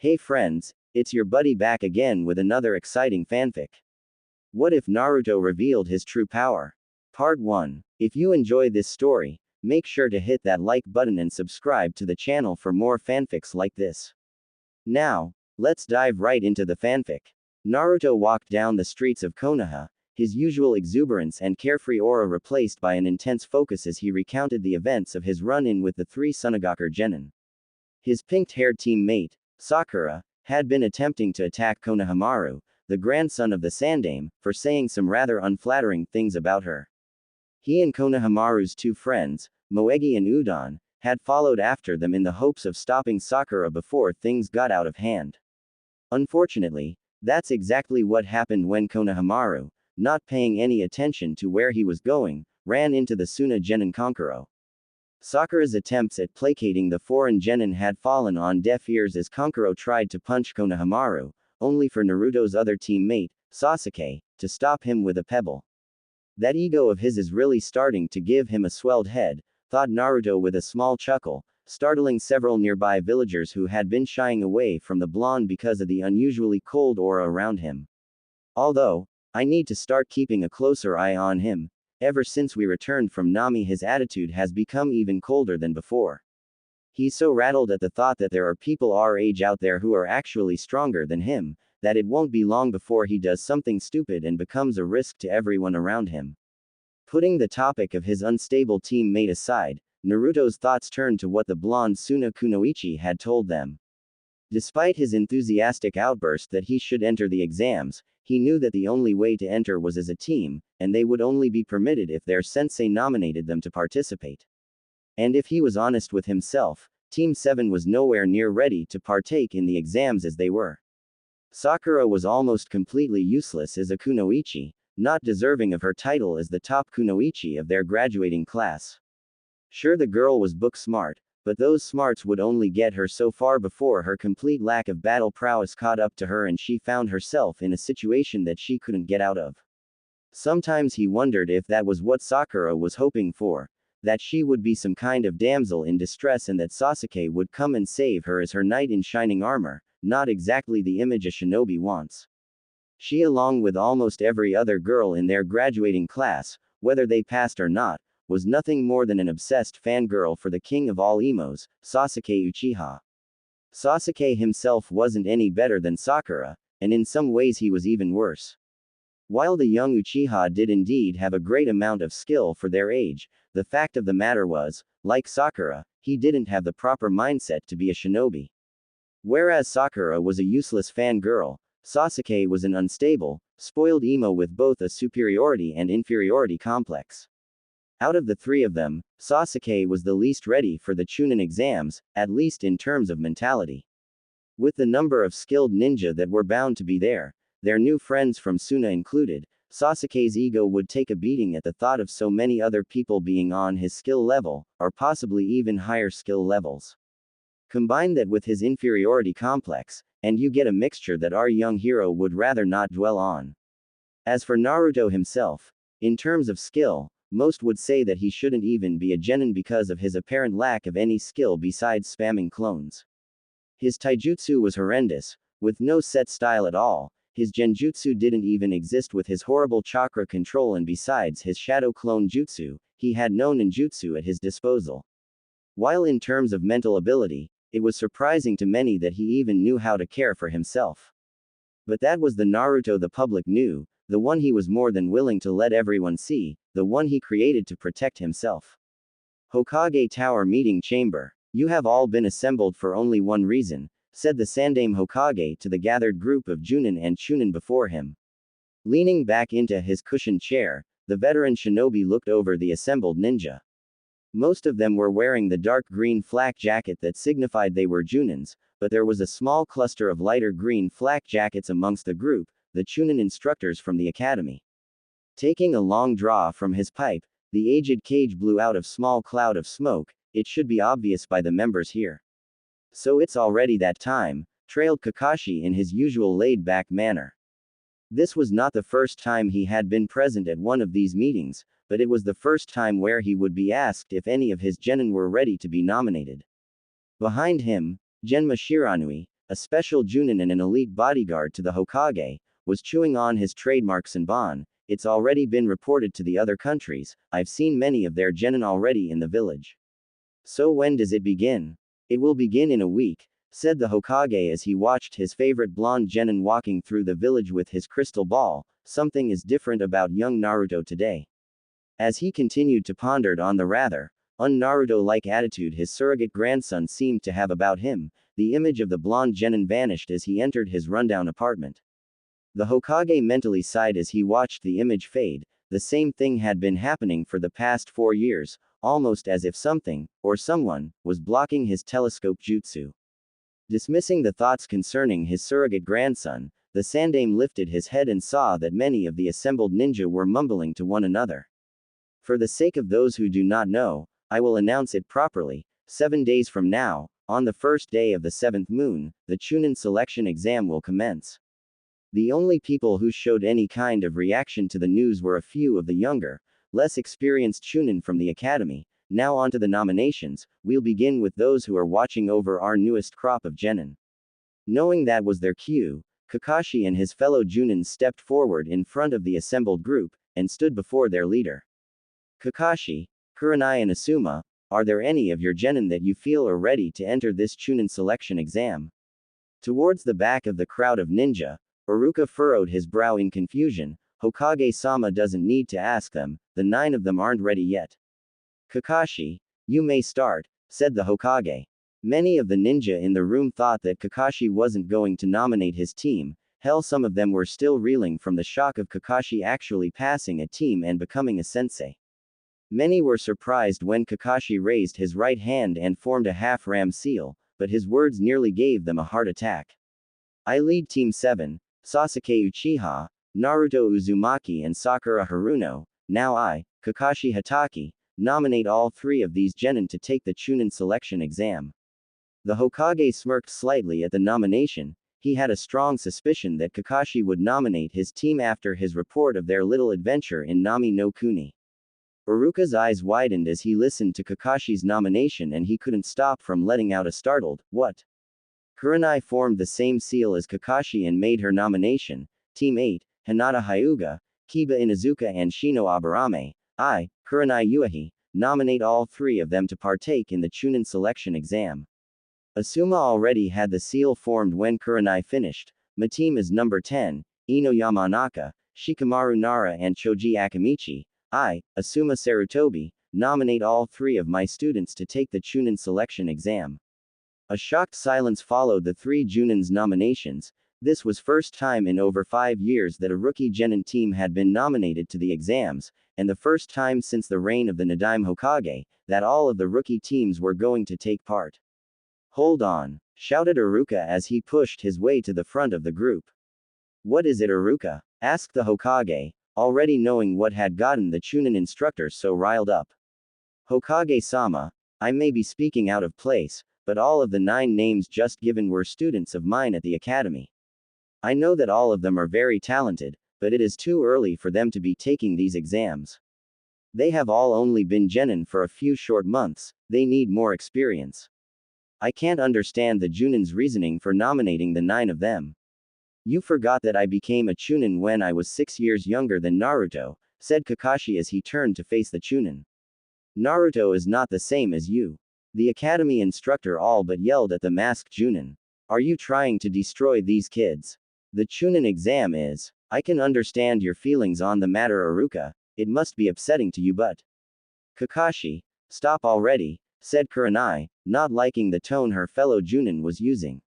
Hey friends, it's your buddy back again with another exciting fanfic. What if Naruto revealed his true power? Part 1. If you enjoy this story, make sure to hit that like button and subscribe to the channel for more fanfics like this. Now, let's dive right into the fanfic. Naruto walked down the streets of Konoha, his usual exuberance and carefree aura replaced by an intense focus as he recounted the events of his run-in with the three Sunagaku genin. His pink-haired teammate, Sakura, had been attempting to attack Konohamaru, the grandson of the Sandame, for saying some rather unflattering things about her. He and Konohamaru's two friends, Moegi and Udon, had followed after them in the hopes of stopping Sakura before things got out of hand. Unfortunately, that's exactly what happened when Konohamaru, not paying any attention to where he was going, ran into the Suna genin Konkuro. Sakura's attempts at placating the foreign genin had fallen on deaf ears as Konkuro tried to punch Konohamaru, only for Naruto's other teammate, Sasuke, to stop him with a pebble. That ego of his is really starting to give him a swelled head, thought Naruto with a small chuckle, startling several nearby villagers who had been shying away from the blonde because of the unusually cold aura around him. Although, I need to start keeping a closer eye on him. Ever since we returned from Nami, his attitude has become even colder than before. He's so rattled at the thought that there are people our age out there who are actually stronger than him, that it won't be long before he does something stupid and becomes a risk to everyone around him. Putting the topic of his unstable teammate aside, Naruto's thoughts turned to what the blonde Suna Kunoichi had told them. Despite his enthusiastic outburst that he should enter the exams, he knew that the only way to enter was as a team, and they would only be permitted if their sensei nominated them to participate. And if he was honest with himself, Team 7 was nowhere near ready to partake in the exams as they were. Sakura was almost completely useless as a kunoichi, not deserving of her title as the top kunoichi of their graduating class. Sure, the girl was book smart, but those smarts would only get her so far before her complete lack of battle prowess caught up to her and she found herself in a situation that she couldn't get out of. Sometimes he wondered if that was what Sakura was hoping for, that she would be some kind of damsel in distress and that Sasuke would come and save her as her knight in shining armor, not exactly the image a shinobi wants. She, along with almost every other girl in their graduating class, whether they passed or not, was nothing more than an obsessed fangirl for the king of all emos, Sasuke Uchiha. Sasuke himself wasn't any better than Sakura, and in some ways he was even worse. While the young Uchiha did indeed have a great amount of skill for their age, the fact of the matter was, like Sakura, he didn't have the proper mindset to be a shinobi. Whereas Sakura was a useless fangirl, Sasuke was an unstable, spoiled emo with both a superiority and inferiority complex. Out of the three of them, Sasuke was the least ready for the Chunin exams, at least in terms of mentality. With the number of skilled ninja that were bound to be there, their new friends from Suna included, Sasuke's ego would take a beating at the thought of so many other people being on his skill level, or possibly even higher skill levels. Combine that with his inferiority complex, and you get a mixture that our young hero would rather not dwell on. As for Naruto himself, in terms of skill, most would say that he shouldn't even be a genin because of his apparent lack of any skill besides spamming clones. His taijutsu was horrendous, with no set style at all. His genjutsu didn't even exist with his horrible chakra control, and besides his shadow clone jutsu, he had no ninjutsu at his disposal. While in terms of mental ability, it was surprising to many that he even knew how to care for himself. But that was the Naruto the public knew, the one he was more than willing to let everyone see, the one he created to protect himself. Hokage Tower Meeting Chamber. You have all been assembled for only one reason, said the Sandame Hokage to the gathered group of Junin and Chunin before him. Leaning back into his cushioned chair, the veteran shinobi looked over the assembled ninja. Most of them were wearing the dark green flak jacket that signified they were Junins, but there was a small cluster of lighter green flak jackets amongst the group, the Chunin instructors from the academy. Taking a long draw from his pipe, the aged Kage blew out a small cloud of smoke. It should be obvious by the members here. So it's already that time, trailed Kakashi in his usual laid-back manner. This was not the first time he had been present at one of these meetings, but it was the first time where he would be asked if any of his genin were ready to be nominated. Behind him, Genma Shiranui, a special Junin and an elite bodyguard to the Hokage, was chewing on his trademark Senbon. It's already been reported to the other countries. I've seen many of their genin already in the village. So when does it begin? It will begin in a week, said the Hokage as he watched his favorite blonde genin walking through the village with his crystal ball. Something is different about young Naruto today. As he continued to ponder on the rather un-Naruto-like attitude his surrogate grandson seemed to have about him, the image of the blonde genin vanished as he entered his rundown apartment. The Hokage mentally sighed as he watched the image fade. The same thing had been happening for the past 4 years, almost as if something, or someone, was blocking his telescope jutsu. Dismissing the thoughts concerning his surrogate grandson, the Sandaime lifted his head and saw that many of the assembled ninja were mumbling to one another. For the sake of those who do not know, I will announce it properly. 7 days from now, on the first day of the 7th moon, the Chunin selection exam will commence. The only people who showed any kind of reaction to the news were a few of the younger, less experienced Chunin from the academy. Now on to the nominations. We'll begin with those who are watching over our newest crop of genin. Knowing that was their cue, Kakashi and his fellow Junins stepped forward in front of the assembled group, and stood before their leader. Kakashi, Kurenai and Asuma, are there any of your genin that you feel are ready to enter this Chunin selection exam? Towards the back of the crowd of ninja, Iruka furrowed his brow in confusion. Hokage-sama doesn't need to ask them, the 9 of them aren't ready yet. Kakashi, you may start, said the Hokage. Many of the ninja in the room thought that Kakashi wasn't going to nominate his team. Hell, some of them were still reeling from the shock of Kakashi actually passing a team and becoming a sensei. Many were surprised when Kakashi raised his right hand and formed a half-ram seal, but his words nearly gave them a heart attack. I lead Team 7, Sasuke Uchiha, Naruto Uzumaki and Sakura Haruno. Now I, Kakashi Hatake, nominate all 3 of these genin to take the Chunin selection exam. The Hokage smirked slightly at the nomination. He had a strong suspicion that Kakashi would nominate his team after his report of their little adventure in Nami no Kuni. Iruka's eyes widened as he listened to Kakashi's nomination and he couldn't stop from letting out a startled, "What?" Kurenai formed the same seal as Kakashi and made her nomination. Team 8, Hinata Hyuga, Kiba Inuzuka and Shino Aburame. I, Kurenai Uehi, nominate all 3 of them to partake in the Chunin selection exam. Asuma already had the seal formed when Kurenai finished. My team is number 10, Ino Yamanaka, Shikamaru Nara and Choji Akamichi. I, Asuma Sarutobi, nominate all 3 of my students to take the Chunin selection exam. A shocked silence followed the 3 Junins' nominations. This was first time in over 5 years that a rookie genin team had been nominated to the exams, and the first time since the reign of the Nadaime Hokage, that all of the rookie teams were going to take part. Hold on, shouted Iruka as he pushed his way to the front of the group. What is it, Iruka? Asked the Hokage, already knowing what had gotten the Chunin instructors so riled up. Hokage-sama, I may be speaking out of place, but all of the 9 names just given were students of mine at the academy. I know that all of them are very talented, but it is too early for them to be taking these exams. They have all only been genin for a few short months, they need more experience. I can't understand the Junin's reasoning for nominating the 9 of them. You forgot that I became a Chunin when I was 6 years younger than Naruto, said Kakashi as he turned to face the Chunin. Naruto is not the same as you. The academy instructor all but yelled at the masked Chunin. Are you trying to destroy these kids? The Chunin exam is. I can understand your feelings on the matter, Iruka. It must be upsetting to you, but. Kakashi, stop already, said Kurenai, not liking the tone her fellow Junin was using.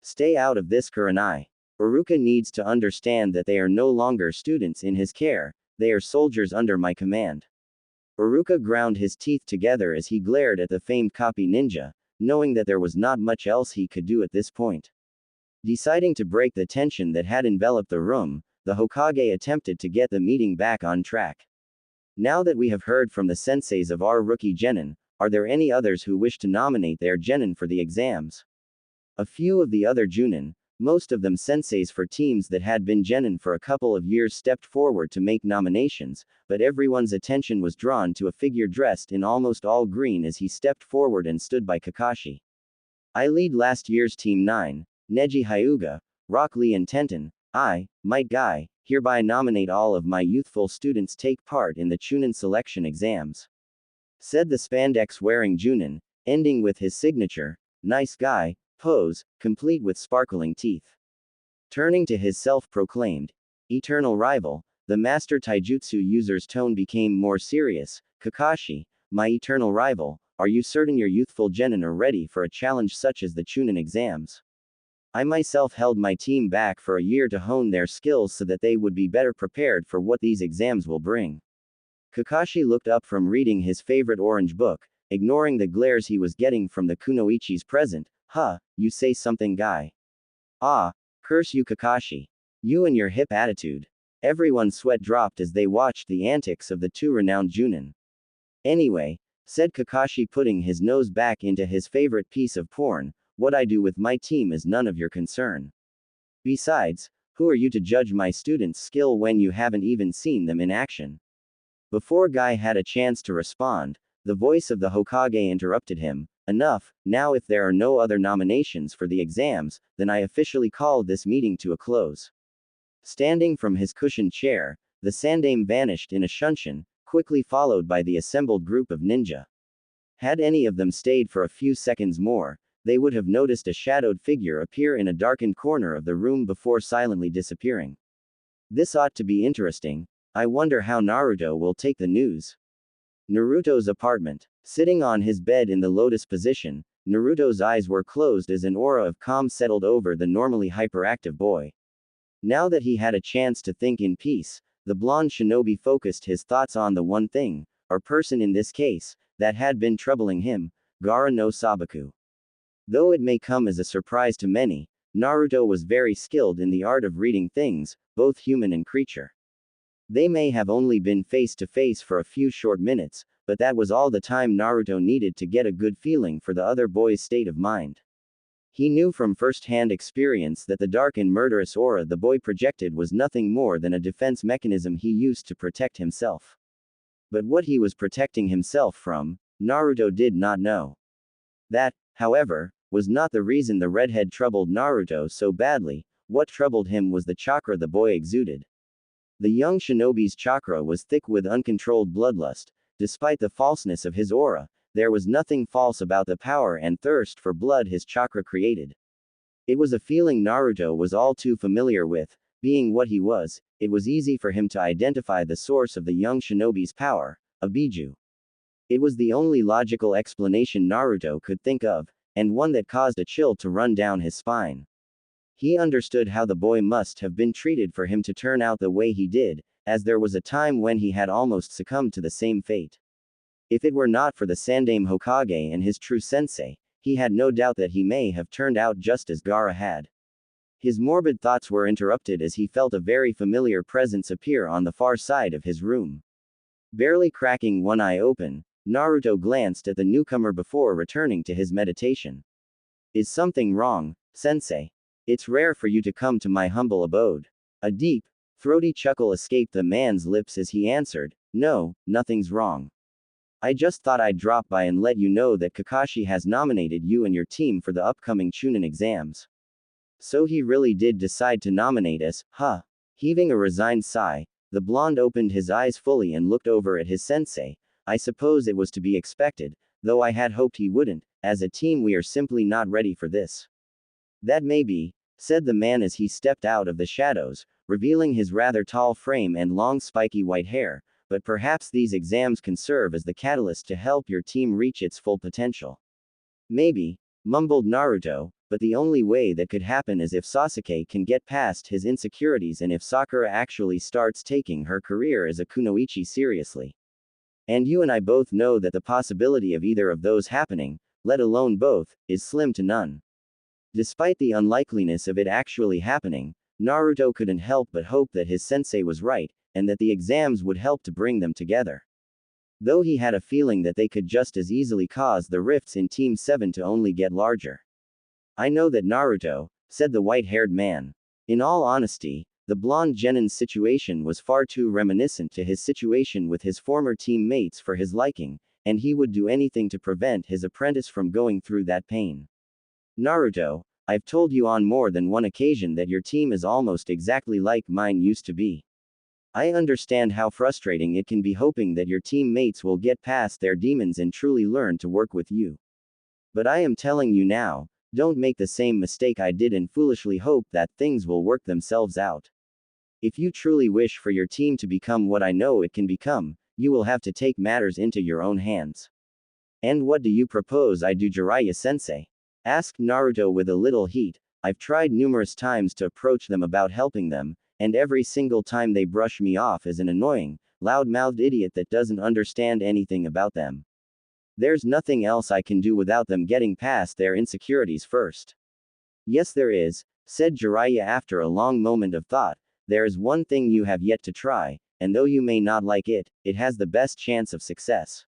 Stay out of this, Kurenai. Iruka needs to understand that they are no longer students in his care, they are soldiers under my command. Iruka ground his teeth together as he glared at the famed copy ninja, knowing that there was not much else he could do at this point. Deciding to break the tension that had enveloped the room, the Hokage attempted to get the meeting back on track. Now that we have heard from the senseis of our rookie genin, are there any others who wish to nominate their genin for the exams? A few of the other Junin, most of them senseis for teams that had been genin for a couple of years, stepped forward to make nominations, but everyone's attention was drawn to a figure dressed in almost all green as he stepped forward and stood by Kakashi. I lead last year's Team 9, Neji Hyuga, Rock Lee and Tenten, I, Might Guy, hereby nominate all of my youthful students take part in the Chunin selection exams. Said the spandex-wearing Junin, ending with his signature, nice guy, pose, complete with sparkling teeth. Turning to his self-proclaimed eternal rival, the master taijutsu user's tone became more serious. Kakashi, my eternal rival, are you certain your youthful genin are ready for a challenge such as the Chunin exams? I myself held my team back for a year to hone their skills so that they would be better prepared for what these exams will bring. Kakashi looked up from reading his favorite orange book, ignoring the glares he was getting from the kunoichis present. Huh, you say something, guy? Ah, curse you, Kakashi. You and your hip attitude. Everyone's sweat dropped as they watched the antics of the two renowned Junin. Anyway, said Kakashi, putting his nose back into his favorite piece of porn, what I do with my team is none of your concern. Besides, who are you to judge my students' skill when you haven't even seen them in action? Before Guy had a chance to respond, the voice of the Hokage interrupted him. Enough, now if there are no other nominations for the exams, then I officially call this meeting to a close. Standing from his cushioned chair, the Sandaime vanished in a shunshin, quickly followed by the assembled group of ninja. Had any of them stayed for a few seconds more, they would have noticed a shadowed figure appear in a darkened corner of the room before silently disappearing. This ought to be interesting. I wonder how Naruto will take the news. Naruto's apartment. Sitting on his bed in the lotus position, Naruto's eyes were closed as an aura of calm settled over the normally hyperactive boy. Now that he had a chance to think in peace, the blonde shinobi focused his thoughts on the one thing, or person in this case, that had been troubling him, Gaara no Sabaku. Though it may come as a surprise to many, Naruto was very skilled in the art of reading things, both human and creature. They may have only been face to face for a few short minutes, but that was all the time Naruto needed to get a good feeling for the other boy's state of mind. He knew from first-hand experience that the dark and murderous aura the boy projected was nothing more than a defense mechanism he used to protect himself. But what he was protecting himself from, Naruto did not know. That, however, was not the reason the redhead troubled Naruto so badly. What troubled him was the chakra the boy exuded. The young shinobi's chakra was thick with uncontrolled bloodlust. Despite the falseness of his aura, there was nothing false about the power and thirst for blood his chakra created. It was a feeling Naruto was all too familiar with. Being what he was, it was easy for him to identify the source of the young shinobi's power, a biju. It was the only logical explanation Naruto could think of, and one that caused a chill to run down his spine. He understood how the boy must have been treated for him to turn out the way he did, as there was a time when he had almost succumbed to the same fate. If it were not for the Sandaime Hokage and his true sensei, he had no doubt that he may have turned out just as Gaara had. His morbid thoughts were interrupted as he felt a very familiar presence appear on the far side of his room. Barely cracking one eye open, Naruto glanced at the newcomer before returning to his meditation. Is something wrong, sensei? It's rare for you to come to my humble abode. A deep, throaty chuckle escaped the man's lips as he answered, no, nothing's wrong. I just thought I'd drop by and let you know that Kakashi has nominated you and your team for the upcoming Chunin exams. So he really did decide to nominate us, huh? Heaving a resigned sigh, the blonde opened his eyes fully and looked over at his sensei. I suppose it was to be expected, though I had hoped he wouldn't. As a team we are simply not ready for this. That may be, said the man as he stepped out of the shadows, revealing his rather tall frame and long spiky white hair, but perhaps these exams can serve as the catalyst to help your team reach its full potential. Maybe, mumbled Naruto, but the only way that could happen is if Sasuke can get past his insecurities and if Sakura actually starts taking her career as a kunoichi seriously. And you and I both know that the possibility of either of those happening, let alone both, is slim to none. Despite the unlikeliness of it actually happening, Naruto couldn't help but hope that his sensei was right, and that the exams would help to bring them together. Though he had a feeling that they could just as easily cause the rifts in Team 7 to only get larger. I know that Naruto, said the white-haired man. In all honesty, the blonde genin's situation was far too reminiscent to his situation with his former teammates for his liking, and he would do anything to prevent his apprentice from going through that pain. Naruto, I've told you on more than one occasion that your team is almost exactly like mine used to be. I understand how frustrating it can be hoping that your teammates will get past their demons and truly learn to work with you. But I am telling you now, don't make the same mistake I did and foolishly hope that things will work themselves out. If you truly wish for your team to become what I know it can become, you will have to take matters into your own hands. And what do you propose I do, Jiraiya-sensei? Asked Naruto with a little heat. I've tried numerous times to approach them about helping them, and every single time they brush me off as an annoying, loud-mouthed idiot that doesn't understand anything about them. There's nothing else I can do without them getting past their insecurities first. Yes, there is, said Jiraiya after a long moment of thought. There is one thing you have yet to try, and though you may not like it, it has the best chance of success.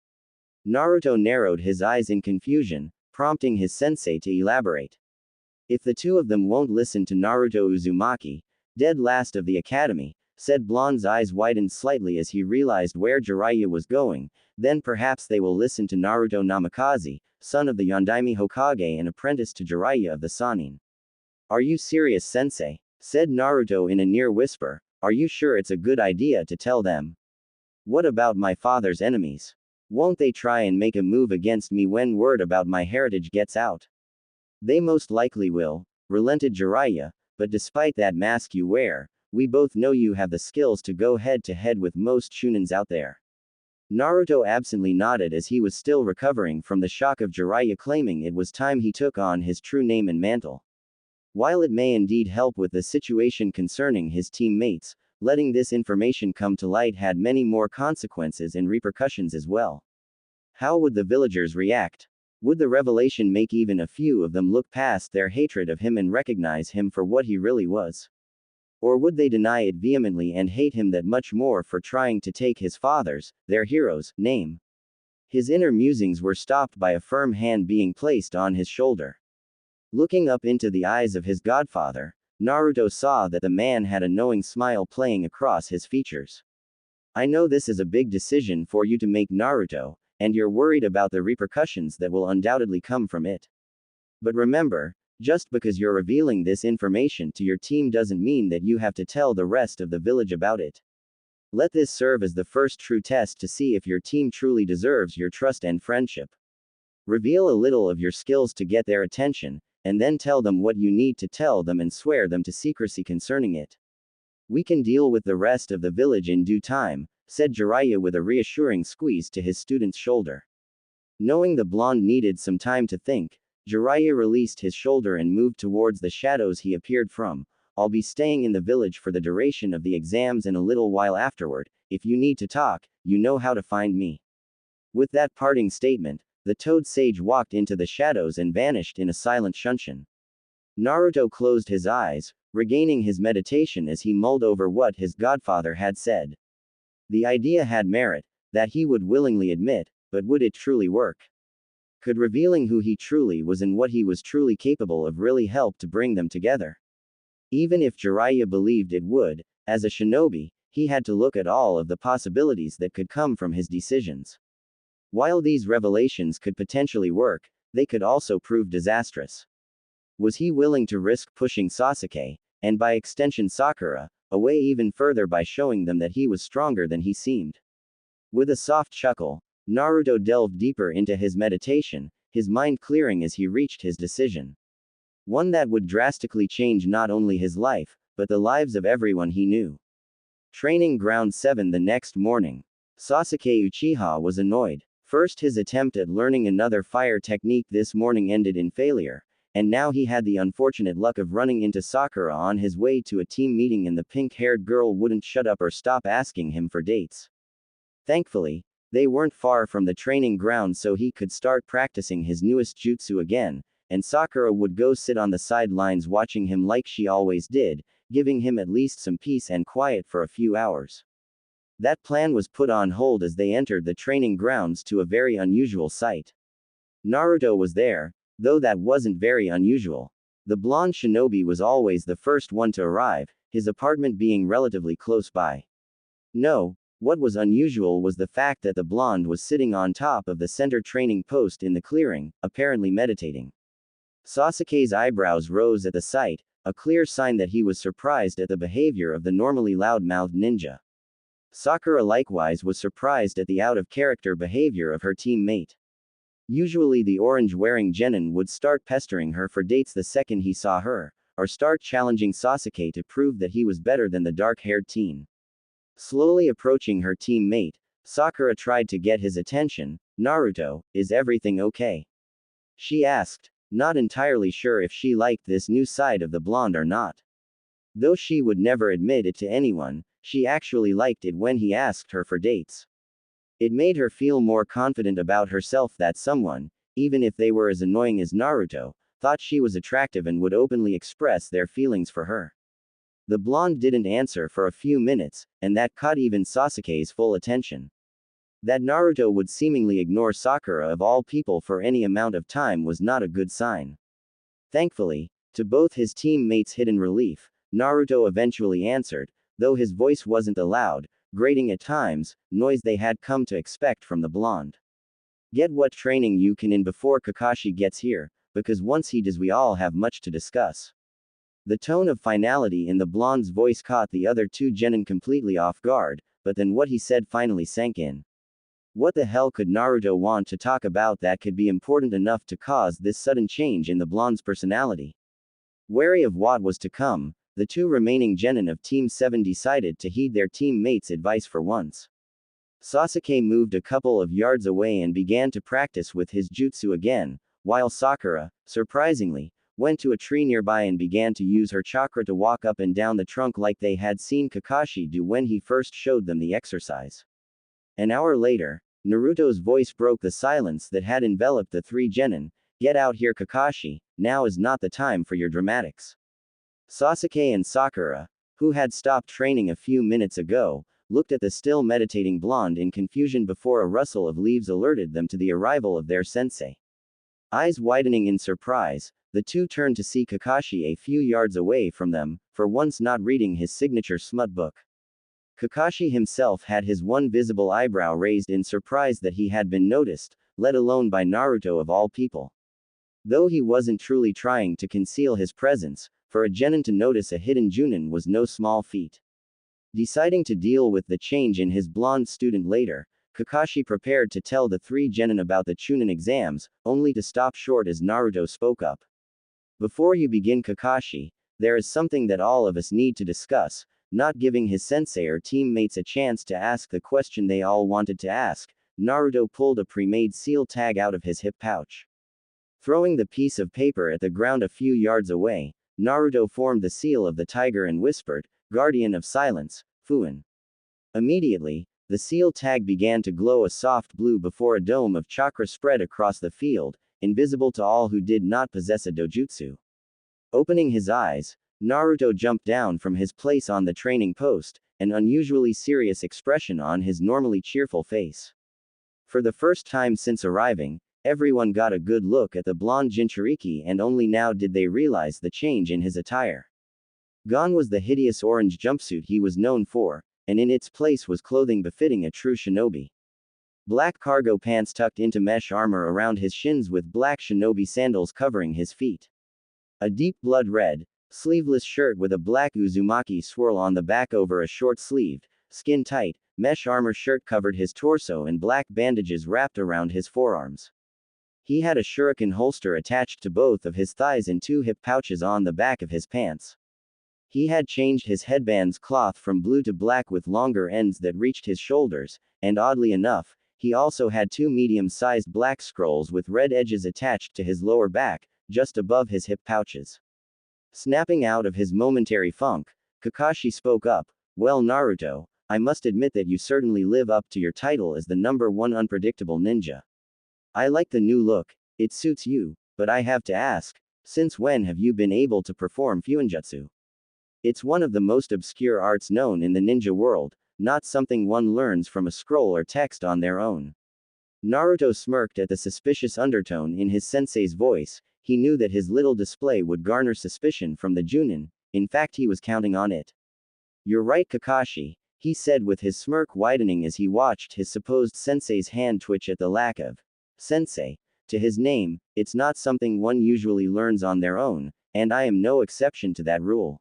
Naruto narrowed his eyes in confusion, prompting his sensei to elaborate. If the two of them won't listen to Naruto Uzumaki, dead last of the academy, said Blonde's eyes widened slightly as he realized where Jiraiya was going, then perhaps they will listen to Naruto Namikaze, son of the Yondaime Hokage and apprentice to Jiraiya of the Sannin. Are you serious, sensei? Said Naruto in a near whisper. Are you sure it's a good idea to tell them? What about my father's enemies? Won't they try and make a move against me when word about my heritage gets out? They most likely will, relented Jiraiya, but despite that mask you wear, we both know you have the skills to go head to head with most shunins out there. Naruto absently nodded as he was still recovering from the shock of Jiraiya claiming it was time he took on his true name and mantle. While it may indeed help with the situation concerning his teammates, letting this information come to light had many more consequences and repercussions as well. How would the villagers react? Would the revelation make even a few of them look past their hatred of him and recognize him for what he really was? Or would they deny it vehemently and hate him that much more for trying to take his father's, their hero's, name? His inner musings were stopped by a firm hand being placed on his shoulder. Looking up into the eyes of his godfather, Naruto saw that the man had a knowing smile playing across his features. I know this is a big decision for you to make, Naruto, and you're worried about the repercussions that will undoubtedly come from it. But remember, just because you're revealing this information to your team doesn't mean that you have to tell the rest of the village about it. Let this serve as the first true test to see if your team truly deserves your trust and friendship. Reveal a little of your skills to get their attention, and then tell them what you need to tell them and swear them to secrecy concerning it. We can deal with the rest of the village in due time, said Jiraiya with a reassuring squeeze to his student's shoulder. Knowing the blonde needed some time to think, Jiraiya released his shoulder and moved towards the shadows he appeared from. I'll be staying in the village for the duration of the exams and a little while afterward. If you need to talk, you know how to find me. With that parting statement, the Toad Sage walked into the shadows and vanished in a silent shunshin. Naruto closed his eyes, regaining his meditation as he mulled over what his godfather had said. The idea had merit, that he would willingly admit, but would it truly work? Could revealing who he truly was and what he was truly capable of really help to bring them together? Even if Jiraiya believed it would, as a shinobi, he had to look at all of the possibilities that could come from his decisions. While these revelations could potentially work, they could also prove disastrous. Was he willing to risk pushing Sasuke, and by extension Sakura, away even further by showing them that he was stronger than he seemed? With a soft chuckle, Naruto delved deeper into his meditation, his mind clearing as he reached his decision. One that would drastically change not only his life, but the lives of everyone he knew. Training Ground 7 the next morning. Sasuke Uchiha was annoyed. First, his attempt at learning another fire technique this morning ended in failure, and now he had the unfortunate luck of running into Sakura on his way to a team meeting and the pink-haired girl wouldn't shut up or stop asking him for dates. Thankfully, they weren't far from the training ground so he could start practicing his newest jutsu again, and Sakura would go sit on the sidelines watching him like she always did, giving him at least some peace and quiet for a few hours. That plan was put on hold as they entered the training grounds to a very unusual sight. Naruto was there, though that wasn't very unusual. The blonde shinobi was always the first one to arrive, his apartment being relatively close by. No, what was unusual was the fact that the blonde was sitting on top of the center training post in the clearing, apparently meditating. Sasuke's eyebrows rose at the sight, a clear sign that he was surprised at the behavior of the normally loud-mouthed ninja. Sakura likewise was surprised at the out-of-character behavior of her teammate. Usually the orange-wearing genin would start pestering her for dates the second he saw her, or start challenging Sasuke to prove that he was better than the dark-haired teen. Slowly approaching her teammate, Sakura tried to get his attention. "Naruto, is everything okay?" she asked, not entirely sure if she liked this new side of the blonde or not. Though she would never admit it to anyone, she actually liked it when he asked her for dates. It made her feel more confident about herself that someone, even if they were as annoying as Naruto, thought she was attractive and would openly express their feelings for her. The blonde didn't answer for a few minutes, and that caught even Sasuke's full attention. That Naruto would seemingly ignore Sakura of all people for any amount of time was not a good sign. Thankfully, to both his teammates' hidden relief, Naruto eventually answered, though his voice wasn't the loud, grating at times, noise they had come to expect from the blonde. "Get what training you can in before Kakashi gets here, because once he does we all have much to discuss." The tone of finality in the blonde's voice caught the other two genin completely off guard, but then what he said finally sank in. What the hell could Naruto want to talk about that could be important enough to cause this sudden change in the blonde's personality? Wary of what was to come, the two remaining genin of Team 7 decided to heed their teammates' advice for once. Sasuke moved a couple of yards away and began to practice with his jutsu again, while Sakura, surprisingly, went to a tree nearby and began to use her chakra to walk up and down the trunk like they had seen Kakashi do when he first showed them the exercise. An hour later, Naruto's voice broke the silence that had enveloped the three genin. "Get out here, Kakashi, now is not the time for your dramatics." Sasuke and Sakura, who had stopped training a few minutes ago, looked at the still meditating blonde in confusion before a rustle of leaves alerted them to the arrival of their sensei. Eyes widening in surprise, the two turned to see Kakashi a few yards away from them, for once not reading his signature smut book. Kakashi himself had his one visible eyebrow raised in surprise that he had been noticed, let alone by Naruto of all people. Though he wasn't truly trying to conceal his presence, for a genin to notice a hidden Junin was no small feat. Deciding to deal with the change in his blonde student later, Kakashi prepared to tell the three genin about the Chunin exams, only to stop short as Naruto spoke up. "Before you begin, Kakashi, there is something that all of us need to discuss." Not giving his sensei or teammates a chance to ask the question they all wanted to ask, Naruto pulled a pre-made seal tag out of his hip pouch. Throwing the piece of paper at the ground a few yards away, Naruto formed the seal of the tiger and whispered, "Guardian of Silence, Fuin." Immediately, the seal tag began to glow a soft blue before a dome of chakra spread across the field, invisible to all who did not possess a dojutsu. Opening his eyes, Naruto jumped down from his place on the training post, an unusually serious expression on his normally cheerful face. For the first time since arriving, everyone got a good look at the blonde Jinchuriki, and only now did they realize the change in his attire. Gone was the hideous orange jumpsuit he was known for, and in its place was clothing befitting a true shinobi. Black cargo pants tucked into mesh armor around his shins with black shinobi sandals covering his feet. A deep blood red, sleeveless shirt with a black Uzumaki swirl on the back over a short-sleeved, skin-tight, mesh armor shirt covered his torso and black bandages wrapped around his forearms. He had a shuriken holster attached to both of his thighs and two hip pouches on the back of his pants. He had changed his headband's cloth from blue to black with longer ends that reached his shoulders, and oddly enough, he also had two medium-sized black scrolls with red edges attached to his lower back, just above his hip pouches. Snapping out of his momentary funk, Kakashi spoke up, "Well, Naruto, I must admit that you certainly live up to your title as the #1 unpredictable ninja. I like the new look, it suits you, but I have to ask, since when have you been able to perform Fuinjutsu? It's one of the most obscure arts known in the ninja world, not something one learns from a scroll or text on their own." Naruto smirked at the suspicious undertone in his sensei's voice. He knew that his little display would garner suspicion from the Junin, in fact he was counting on it. "You're right, Kakashi," he said with his smirk widening as he watched his supposed sensei's hand twitch at the lack of "sensei" To his name, it's not something one usually learns on their own, and I am no exception to that rule.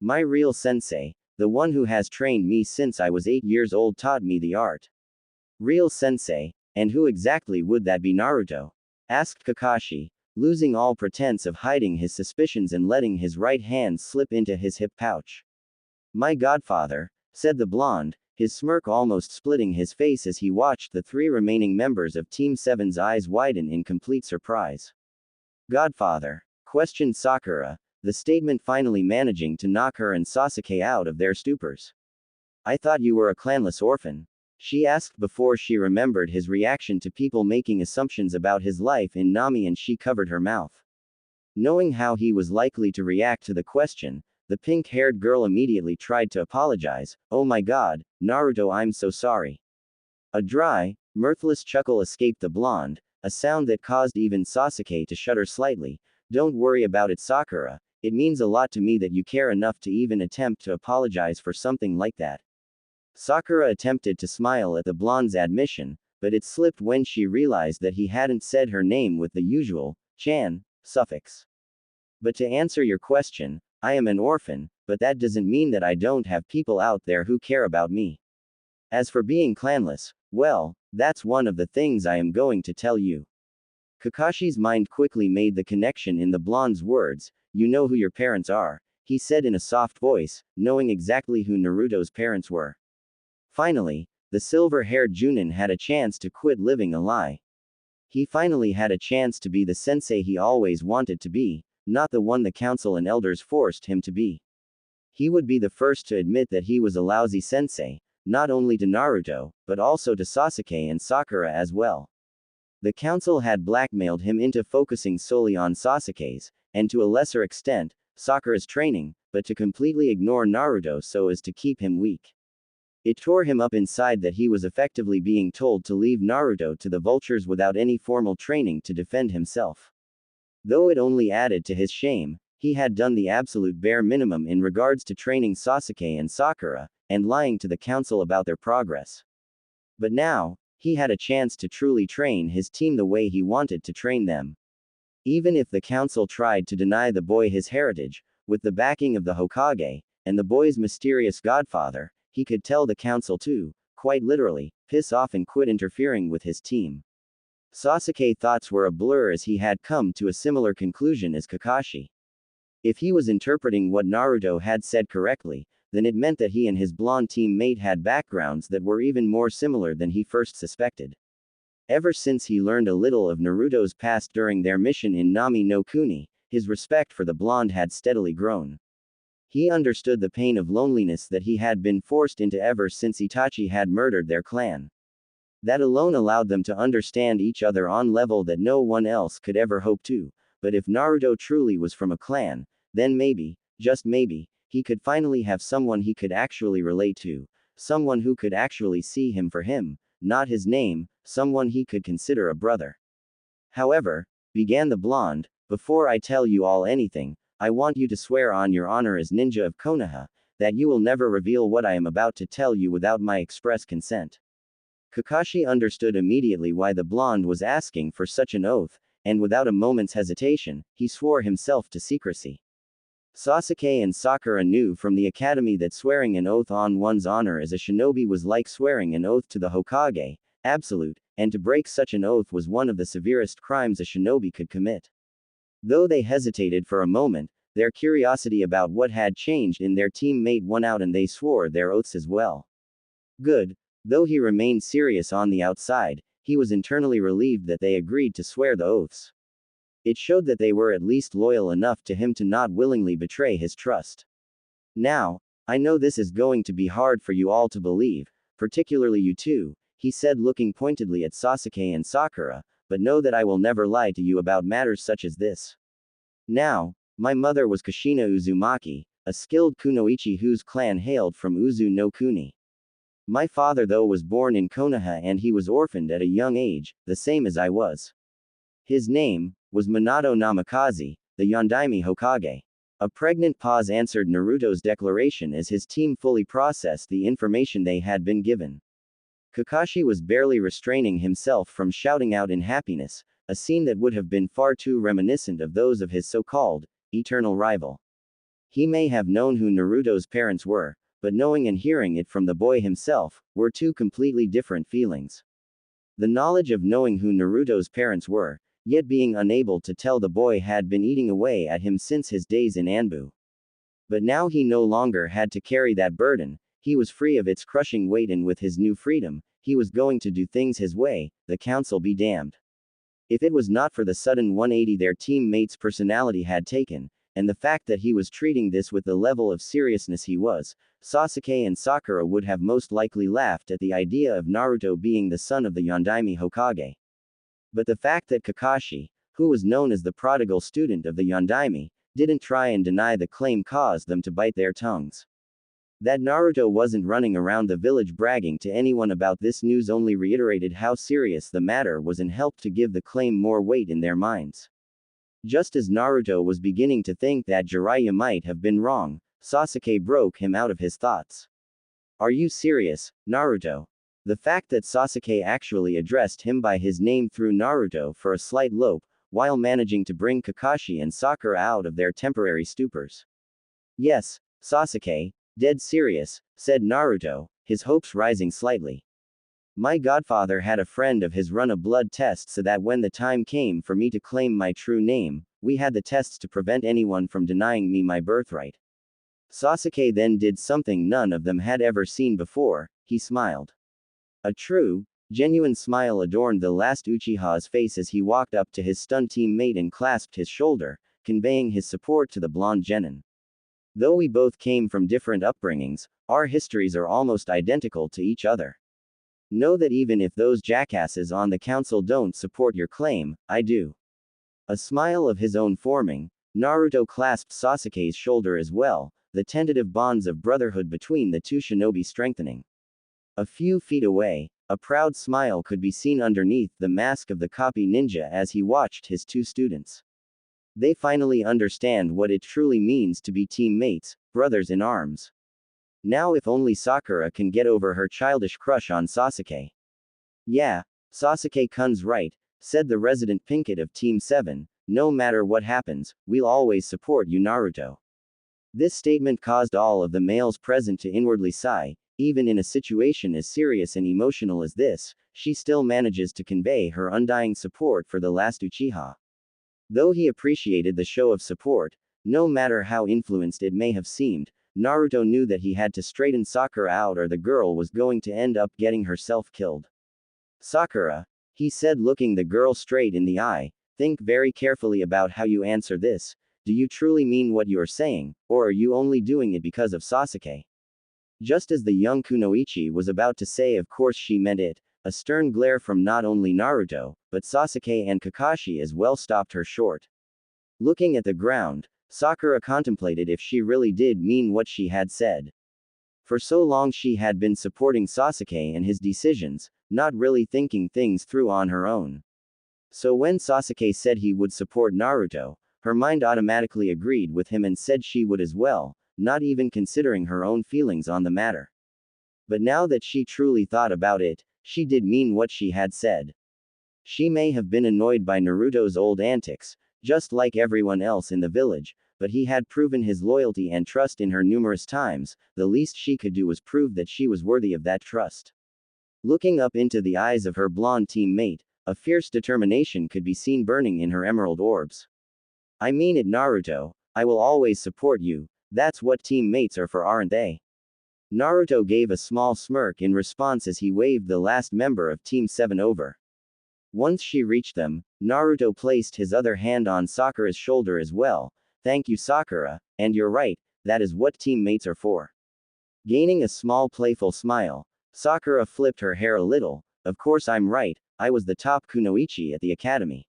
My real sensei, the one who has trained me since I was 8 years old, taught me the art. Real sensei, and who exactly would that be? Naruto asked Kakashi, losing all pretense of hiding his suspicions and letting his right hand slip into his hip pouch. My godfather, said the blonde, his smirk almost splitting his face as he watched the 3 remaining members of Team 7's eyes widen in complete surprise. Godfather? Questioned Sakura, the statement finally managing to knock her and Sasuke out of their stupors. I thought you were a clanless orphan, she asked before she remembered his reaction to people making assumptions about his life in Nami, and she covered her mouth. Knowing how he was likely to react to the question, the pink-haired girl immediately tried to apologize. Oh my god, Naruto, I'm so sorry. A dry, mirthless chuckle escaped the blonde, a sound that caused even Sasuke to shudder slightly. Don't worry about it, Sakura, it means a lot to me that you care enough to even attempt to apologize for something like that. Sakura attempted to smile at the blonde's admission, but it slipped when she realized that he hadn't said her name with the usual, chan, suffix. But to answer your question, I am an orphan, but that doesn't mean that I don't have people out there who care about me. As for being clanless, well, that's one of the things I am going to tell you. Kakashi's mind quickly made the connection in the blonde's words. You know who your parents are, he said in a soft voice, knowing exactly who Naruto's parents were. Finally, the silver-haired Junin had a chance to quit living a lie. He finally had a chance to be the sensei he always wanted to be, not the one the council and elders forced him to be. He would be the first to admit that he was a lousy sensei, not only to Naruto, but also to Sasuke and Sakura as well. The council had blackmailed him into focusing solely on Sasuke's, and to a lesser extent, Sakura's training, but to completely ignore Naruto so as to keep him weak. It tore him up inside that he was effectively being told to leave Naruto to the vultures without any formal training to defend himself. Though it only added to his shame, he had done the absolute bare minimum in regards to training Sasuke and Sakura, and lying to the council about their progress. But now, he had a chance to truly train his team the way he wanted to train them. Even if the council tried to deny the boy his heritage, with the backing of the Hokage, and the boy's mysterious godfather, he could tell the council to, quite literally, piss off and quit interfering with his team. Sasuke's thoughts were a blur as he had come to a similar conclusion as Kakashi. If he was interpreting what Naruto had said correctly, then it meant that he and his blonde teammate had backgrounds that were even more similar than he first suspected. Ever since he learned a little of Naruto's past during their mission in Nami no Kuni, his respect for the blonde had steadily grown. He understood the pain of loneliness that he had been forced into ever since Itachi had murdered their clan. That alone allowed them to understand each other on level that no one else could ever hope to, but if Naruto truly was from a clan, then maybe, just maybe, he could finally have someone he could actually relate to, someone who could actually see him for him, not his name, someone he could consider a brother. However, began the blonde, before I tell you all anything, I want you to swear on your honor as ninja of Konoha, that you will never reveal what I am about to tell you without my express consent. Kakashi understood immediately why the blonde was asking for such an oath, and without a moment's hesitation, he swore himself to secrecy. Sasuke and Sakura knew from the academy that swearing an oath on one's honor as a shinobi was like swearing an oath to the Hokage, absolute, and to break such an oath was one of the severest crimes a shinobi could commit. Though they hesitated for a moment, their curiosity about what had changed in their teammate won out and they swore their oaths as well. Good. Though he remained serious on the outside, he was internally relieved that they agreed to swear the oaths. It showed that they were at least loyal enough to him to not willingly betray his trust. Now, I know this is going to be hard for you all to believe, particularly you two, he said looking pointedly at Sasuke and Sakura, but know that I will never lie to you about matters such as this. Now, my mother was Kushina Uzumaki, a skilled kunoichi whose clan hailed from Uzu no Kuni. My father though was born in Konoha and he was orphaned at a young age, the same as I was. His name was Minato Namikaze, the Yondaime Hokage. A pregnant pause answered Naruto's declaration as his team fully processed the information they had been given. Kakashi was barely restraining himself from shouting out in happiness, a scene that would have been far too reminiscent of those of his so-called eternal rival. He may have known who Naruto's parents were, but knowing and hearing it from the boy himself were two completely different feelings. The knowledge of knowing who Naruto's parents were, yet being unable to tell the boy had been eating away at him since his days in Anbu. But now he no longer had to carry that burden, he was free of its crushing weight, and with his new freedom, he was going to do things his way, the council be damned. If it was not for the sudden 180 their teammate's personality had taken, and the fact that he was treating this with the level of seriousness he was, Sasuke and Sakura would have most likely laughed at the idea of Naruto being the son of the Yondaime Hokage. But the fact that Kakashi, who was known as the prodigal student of the Yondaime, didn't try and deny the claim caused them to bite their tongues. That Naruto wasn't running around the village bragging to anyone about this news only reiterated how serious the matter was and helped to give the claim more weight in their minds. Just as Naruto was beginning to think that Jiraiya might have been wrong, Sasuke broke him out of his thoughts. Are you serious, Naruto? The fact that Sasuke actually addressed him by his name threw Naruto for a slight loop, while managing to bring Kakashi and Sakura out of their temporary stupors. Yes, Sasuke, dead serious, said Naruto, his hopes rising slightly. My godfather had a friend of his run a blood test so that when the time came for me to claim my true name, we had the tests to prevent anyone from denying me my birthright. Sasuke then did something none of them had ever seen before, he smiled. A true, genuine smile adorned the last Uchiha's face as he walked up to his stunned teammate and clasped his shoulder, conveying his support to the blonde genin. Though we both came from different upbringings, our histories are almost identical to each other. Know that even if those jackasses on the council don't support your claim, I do. A smile of his own forming, Naruto clasped Sasuke's shoulder as well, the tentative bonds of brotherhood between the two shinobi strengthening. A few feet away, a proud smile could be seen underneath the mask of the copy ninja as he watched his two students. They finally understand what it truly means to be teammates, brothers in arms. Now if only Sakura can get over her childish crush on Sasuke. Yeah, Sasuke-kun's right, said the resident pinkett of Team 7, no matter what happens, we'll always support you Naruto. This statement caused all of the males present to inwardly sigh. Even in a situation as serious and emotional as this, she still manages to convey her undying support for the last Uchiha. Though he appreciated the show of support, no matter how influenced it may have seemed, Naruto knew that he had to straighten Sakura out or the girl was going to end up getting herself killed. Sakura, he said looking the girl straight in the eye, think very carefully about how you answer this. Do you truly mean what you're saying, or are you only doing it because of Sasuke? Just as the young Kunoichi was about to say of course she meant it, a stern glare from not only Naruto, but Sasuke and Kakashi as well stopped her short. Looking at the ground, Sakura contemplated if she really did mean what she had said. For so long she had been supporting Sasuke and his decisions, not really thinking things through on her own. So when Sasuke said he would support Naruto, her mind automatically agreed with him and said she would as well, not even considering her own feelings on the matter. But now that she truly thought about it, she did mean what she had said. She may have been annoyed by Naruto's old antics, just like everyone else in the village, but he had proven his loyalty and trust in her numerous times, the least she could do was prove that she was worthy of that trust. Looking up into the eyes of her blonde teammate, a fierce determination could be seen burning in her emerald orbs. I mean it Naruto, I will always support you, that's what teammates are for aren't they? Naruto gave a small smirk in response as he waved the last member of Team 7 over. Once she reached them, Naruto placed his other hand on Sakura's shoulder as well. Thank you Sakura, and you're right, that is what teammates are for. Gaining a small playful smile, Sakura flipped her hair a little, of course I'm right, I was the top kunoichi at the academy.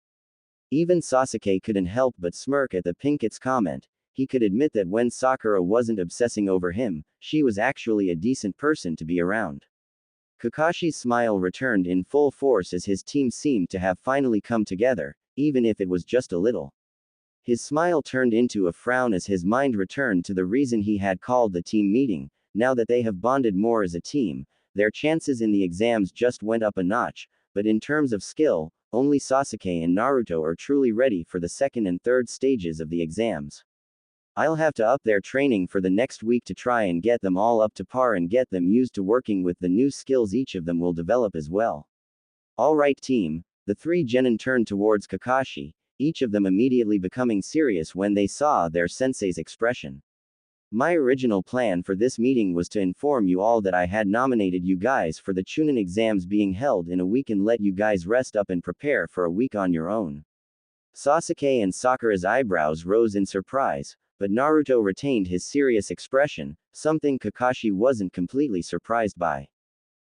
Even Sasuke couldn't help but smirk at the Pinkett's comment. He could admit that when Sakura wasn't obsessing over him, she was actually a decent person to be around. Kakashi's smile returned in full force as his team seemed to have finally come together, even if it was just a little. His smile turned into a frown as his mind returned to the reason he had called the team meeting. Now that they have bonded more as a team, their chances in the exams just went up a notch, but in terms of skill, only Sasuke and Naruto are truly ready for the second and third stages of the exams. I'll have to up their training for the next week to try and get them all up to par and get them used to working with the new skills each of them will develop as well. Alright team, the three genin turned towards Kakashi, each of them immediately becoming serious when they saw their sensei's expression. My original plan for this meeting was to inform you all that I had nominated you guys for the Chunin exams being held in a week and let you guys rest up and prepare for a week on your own. Sasuke and Sakura's eyebrows rose in surprise, but Naruto retained his serious expression, something Kakashi wasn't completely surprised by.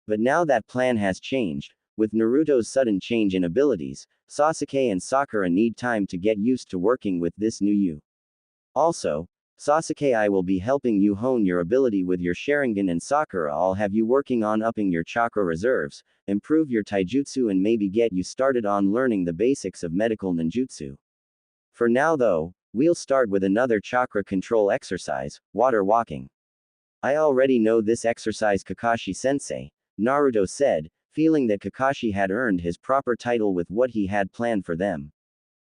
But now that plan has changed, with Naruto's sudden change in abilities, Sasuke and Sakura need time to get used to working with this new you. Also, Sasuke, I will be helping you hone your ability with your Sharingan, and Sakura, I'll have you working on upping your chakra reserves, improve your taijutsu, and maybe get you started on learning the basics of medical ninjutsu. For now though, we'll start with another chakra control exercise, water walking. I already know this exercise, Kakashi-sensei, Naruto said, feeling that Kakashi had earned his proper title with what he had planned for them.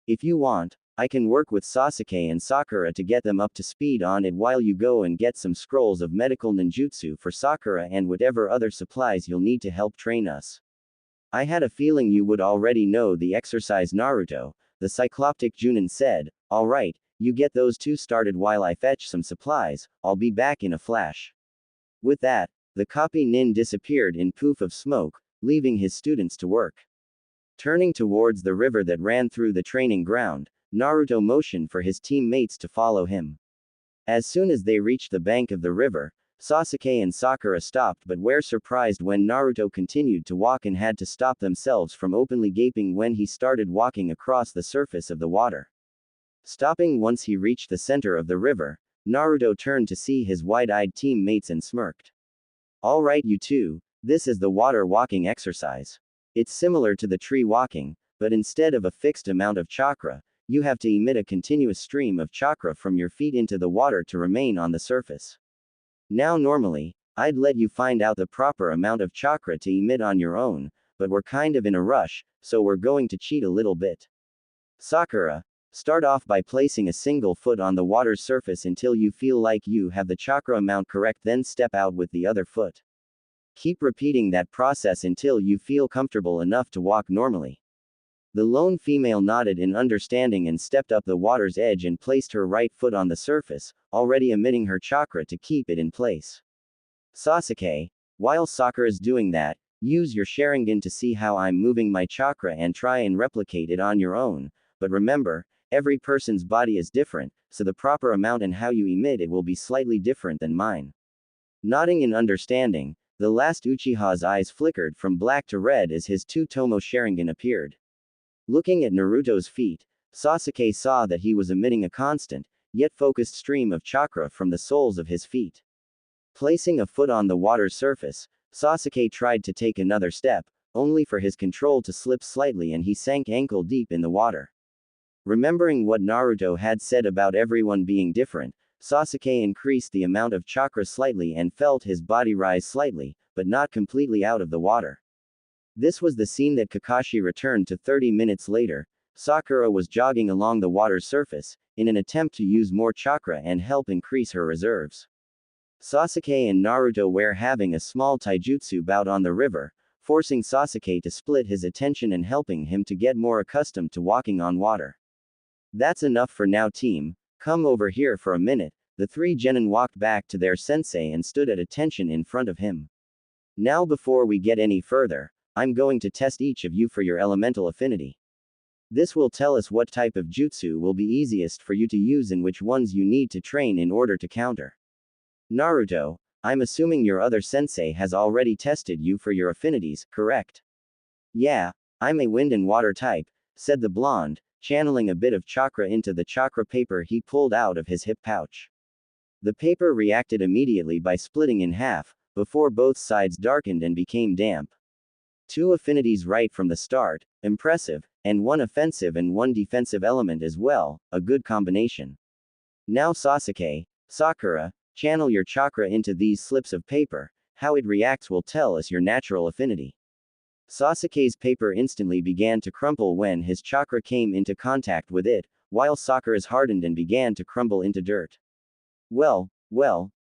If you want, I can work with Sasuke and Sakura to get them up to speed on it while you go and get some scrolls of medical ninjutsu for Sakura and whatever other supplies you'll need to help train us. I had a feeling you would already know the exercise, Naruto, the Cycloptic Junin said. Alright, you get those two started while I fetch some supplies, I'll be back in a flash. With that, the copy nin disappeared in poof of smoke, leaving his students to work. Turning towards the river that ran through the training ground, Naruto motioned for his teammates to follow him. As soon as they reached the bank of the river, Sasuke and Sakura stopped but were surprised when Naruto continued to walk and had to stop themselves from openly gaping when he started walking across the surface of the water. Stopping once he reached the center of the river, Naruto turned to see his wide-eyed teammates and smirked. Alright you two, this is the water walking exercise. It's similar to the tree walking, but instead of a fixed amount of chakra, you have to emit a continuous stream of chakra from your feet into the water to remain on the surface. Now normally, I'd let you find out the proper amount of chakra to emit on your own, but we're kind of in a rush, so we're going to cheat a little bit. Sakura, start off by placing a single foot on the water's surface until you feel like you have the chakra amount correct, then step out with the other foot. Keep repeating that process until you feel comfortable enough to walk normally. The lone female nodded in understanding and stepped up the water's edge and placed her right foot on the surface, already emitting her chakra to keep it in place. Sasuke, while Sakura's doing that, use your Sharingan to see how I'm moving my chakra and try and replicate it on your own, but remember, every person's body is different, so the proper amount and how you emit it will be slightly different than mine. Nodding in understanding, the last Uchiha's eyes flickered from black to red as his two-tomo Sharingan appeared. Looking at Naruto's feet, Sasuke saw that he was emitting a constant, yet focused stream of chakra from the soles of his feet. Placing a foot on the water's surface, Sasuke tried to take another step, only for his control to slip slightly and he sank ankle deep in the water. Remembering what Naruto had said about everyone being different, Sasuke increased the amount of chakra slightly and felt his body rise slightly, but not completely out of the water. This was the scene that Kakashi returned to 30 minutes later. Sakura was jogging along the water's surface, in an attempt to use more chakra and help increase her reserves. Sasuke and Naruto were having a small taijutsu bout on the river, forcing Sasuke to split his attention and helping him to get more accustomed to walking on water. That's enough for now team, come over here for a minute. The three genin walked back to their sensei and stood at attention in front of him. Now before we get any further, I'm going to test each of you for your elemental affinity. This will tell us what type of jutsu will be easiest for you to use and which ones you need to train in order to counter. Naruto, I'm assuming your other sensei has already tested you for your affinities, correct? Yeah, I'm a wind and water type, said the blonde, channeling a bit of chakra into the chakra paper he pulled out of his hip pouch. The paper reacted immediately by splitting in half, before both sides darkened and became damp. 2 affinities right from the start, impressive, and 1 offensive and 1 defensive element as well, a good combination. Now Sasuke, Sakura, channel your chakra into these slips of paper, how it reacts will tell us your natural affinity. Sasuke's paper instantly began to crumple when his chakra came into contact with it, while Sakura's hardened and began to crumble into dirt. Well,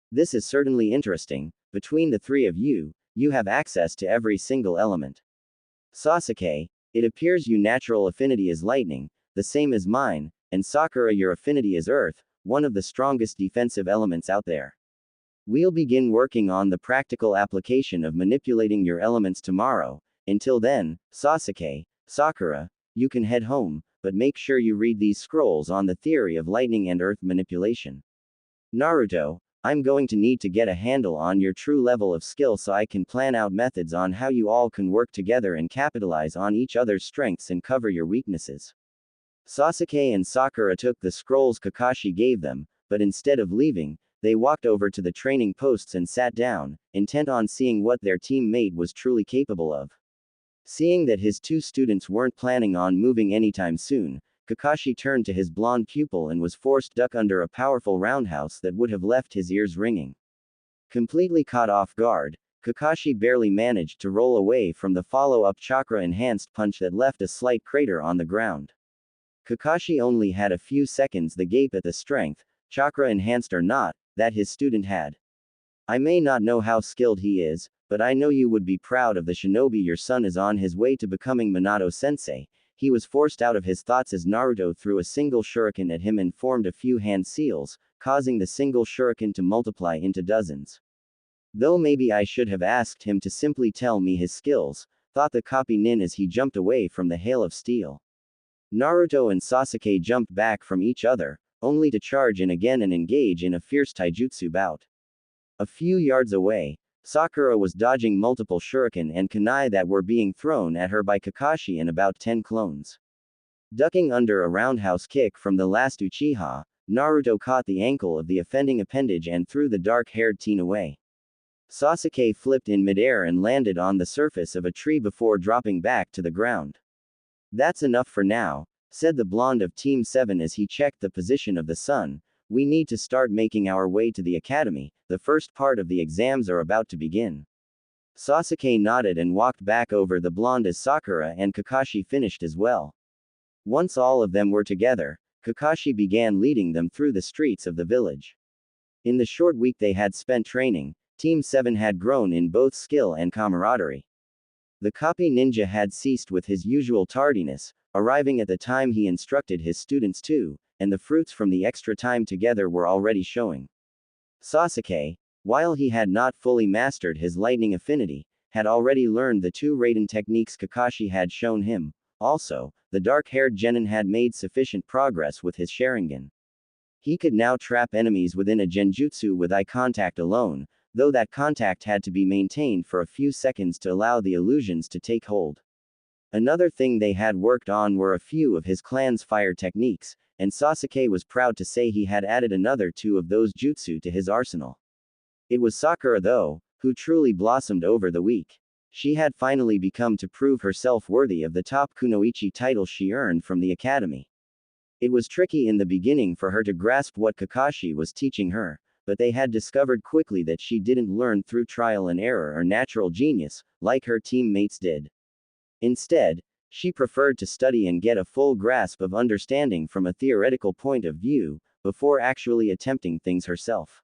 this is certainly interesting. Between the three of you, you have access to every single element. Sasuke, it appears your natural affinity is lightning, the same as mine, and Sakura, your affinity is earth, one of the strongest defensive elements out there. We'll begin working on the practical application of manipulating your elements tomorrow. Until then, Sasuke, Sakura, you can head home, but make sure you read these scrolls on the theory of lightning and earth manipulation. Naruto, I'm going to need to get a handle on your true level of skill so I can plan out methods on how you all can work together and capitalize on each other's strengths and cover your weaknesses. Sasuke and Sakura took the scrolls Kakashi gave them, but instead of leaving, they walked over to the training posts and sat down, intent on seeing what their teammate was truly capable of. Seeing that his two students weren't planning on moving anytime soon, Kakashi turned to his blonde pupil and was forced to duck under a powerful roundhouse that would have left his ears ringing. Completely caught off guard, Kakashi barely managed to roll away from the follow-up chakra-enhanced punch that left a slight crater on the ground. Kakashi only had a few seconds the gape at the strength, chakra-enhanced or not, that his student had. I may not know how skilled he is, but I know you would be proud of the shinobi your son is on his way to becoming Minato-sensei. He was forced out of his thoughts as Naruto threw a single shuriken at him and formed a few hand seals, causing the single shuriken to multiply into dozens. Though maybe I should have asked him to simply tell me his skills, thought the copy nin as he jumped away from the hail of steel. Naruto and Sasuke jumped back from each other, only to charge in again and engage in a fierce taijutsu bout. A few yards away, Sakura was dodging multiple shuriken and kunai that were being thrown at her by Kakashi and about 10 clones. Ducking under a roundhouse kick from the last Uchiha, Naruto caught the ankle of the offending appendage and threw the dark-haired teen away. Sasuke flipped in midair and landed on the surface of a tree before dropping back to the ground. That's enough for now, said the blonde of Team 7 as he checked the position of the sun. We need to start making our way to the academy, the first part of the exams are about to begin. Sasuke nodded and walked back over the blonde as Sakura and Kakashi finished as well. Once all of them were together, Kakashi began leading them through the streets of the village. In the short week they had spent training, Team 7 had grown in both skill and camaraderie. The copy ninja had ceased with his usual tardiness, arriving at the time he instructed his students to, and the fruits from the extra time together were already showing. Sasuke, while he had not fully mastered his lightning affinity, had already learned the two Raiden techniques Kakashi had shown him. Also, the dark-haired genin had made sufficient progress with his Sharingan. He could now trap enemies within a genjutsu with eye contact alone, though that contact had to be maintained for a few seconds to allow the illusions to take hold. Another thing they had worked on were a few of his clan's fire techniques, and Sasuke was proud to say he had added another two of those jutsu to his arsenal. It was Sakura though, who truly blossomed over the week. She had finally become to prove herself worthy of the top kunoichi title she earned from the academy. It was tricky in the beginning for her to grasp what Kakashi was teaching her, but they had discovered quickly that she didn't learn through trial and error or natural genius, like her teammates did. Instead, she preferred to study and get a full grasp of understanding from a theoretical point of view, before actually attempting things herself.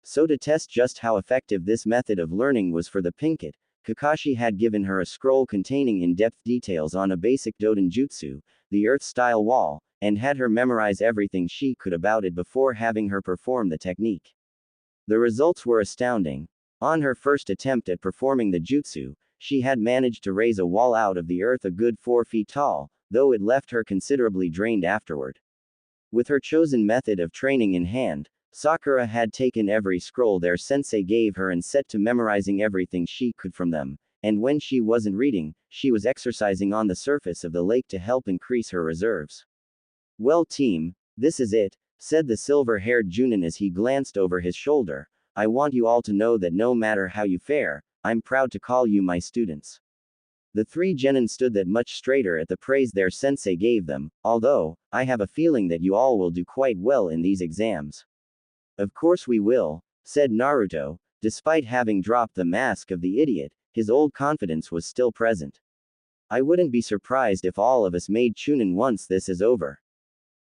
So to test just how effective this method of learning was for the Pinkett, Kakashi had given her a scroll containing in-depth details on a basic Doden Jutsu, the Earth-style wall, and had her memorize everything she could about it before having her perform the technique. The results were astounding. On her first attempt at performing the jutsu, she had managed to raise a wall out of the earth a good 4 feet tall, though it left her considerably drained afterward. With her chosen method of training in hand, Sakura had taken every scroll their sensei gave her and set to memorizing everything she could from them, and when she wasn't reading, she was exercising on the surface of the lake to help increase her reserves. Well team, this is it, said the silver-haired Junin as he glanced over his shoulder. I want you all to know that no matter how you fare, I'm proud to call you my students. The three genin stood that much straighter at the praise their sensei gave them, although, I have a feeling that you all will do quite well in these exams. Of course we will, said Naruto. Despite having dropped the mask of the idiot, his old confidence was still present. I wouldn't be surprised if all of us made Chunin once this is over.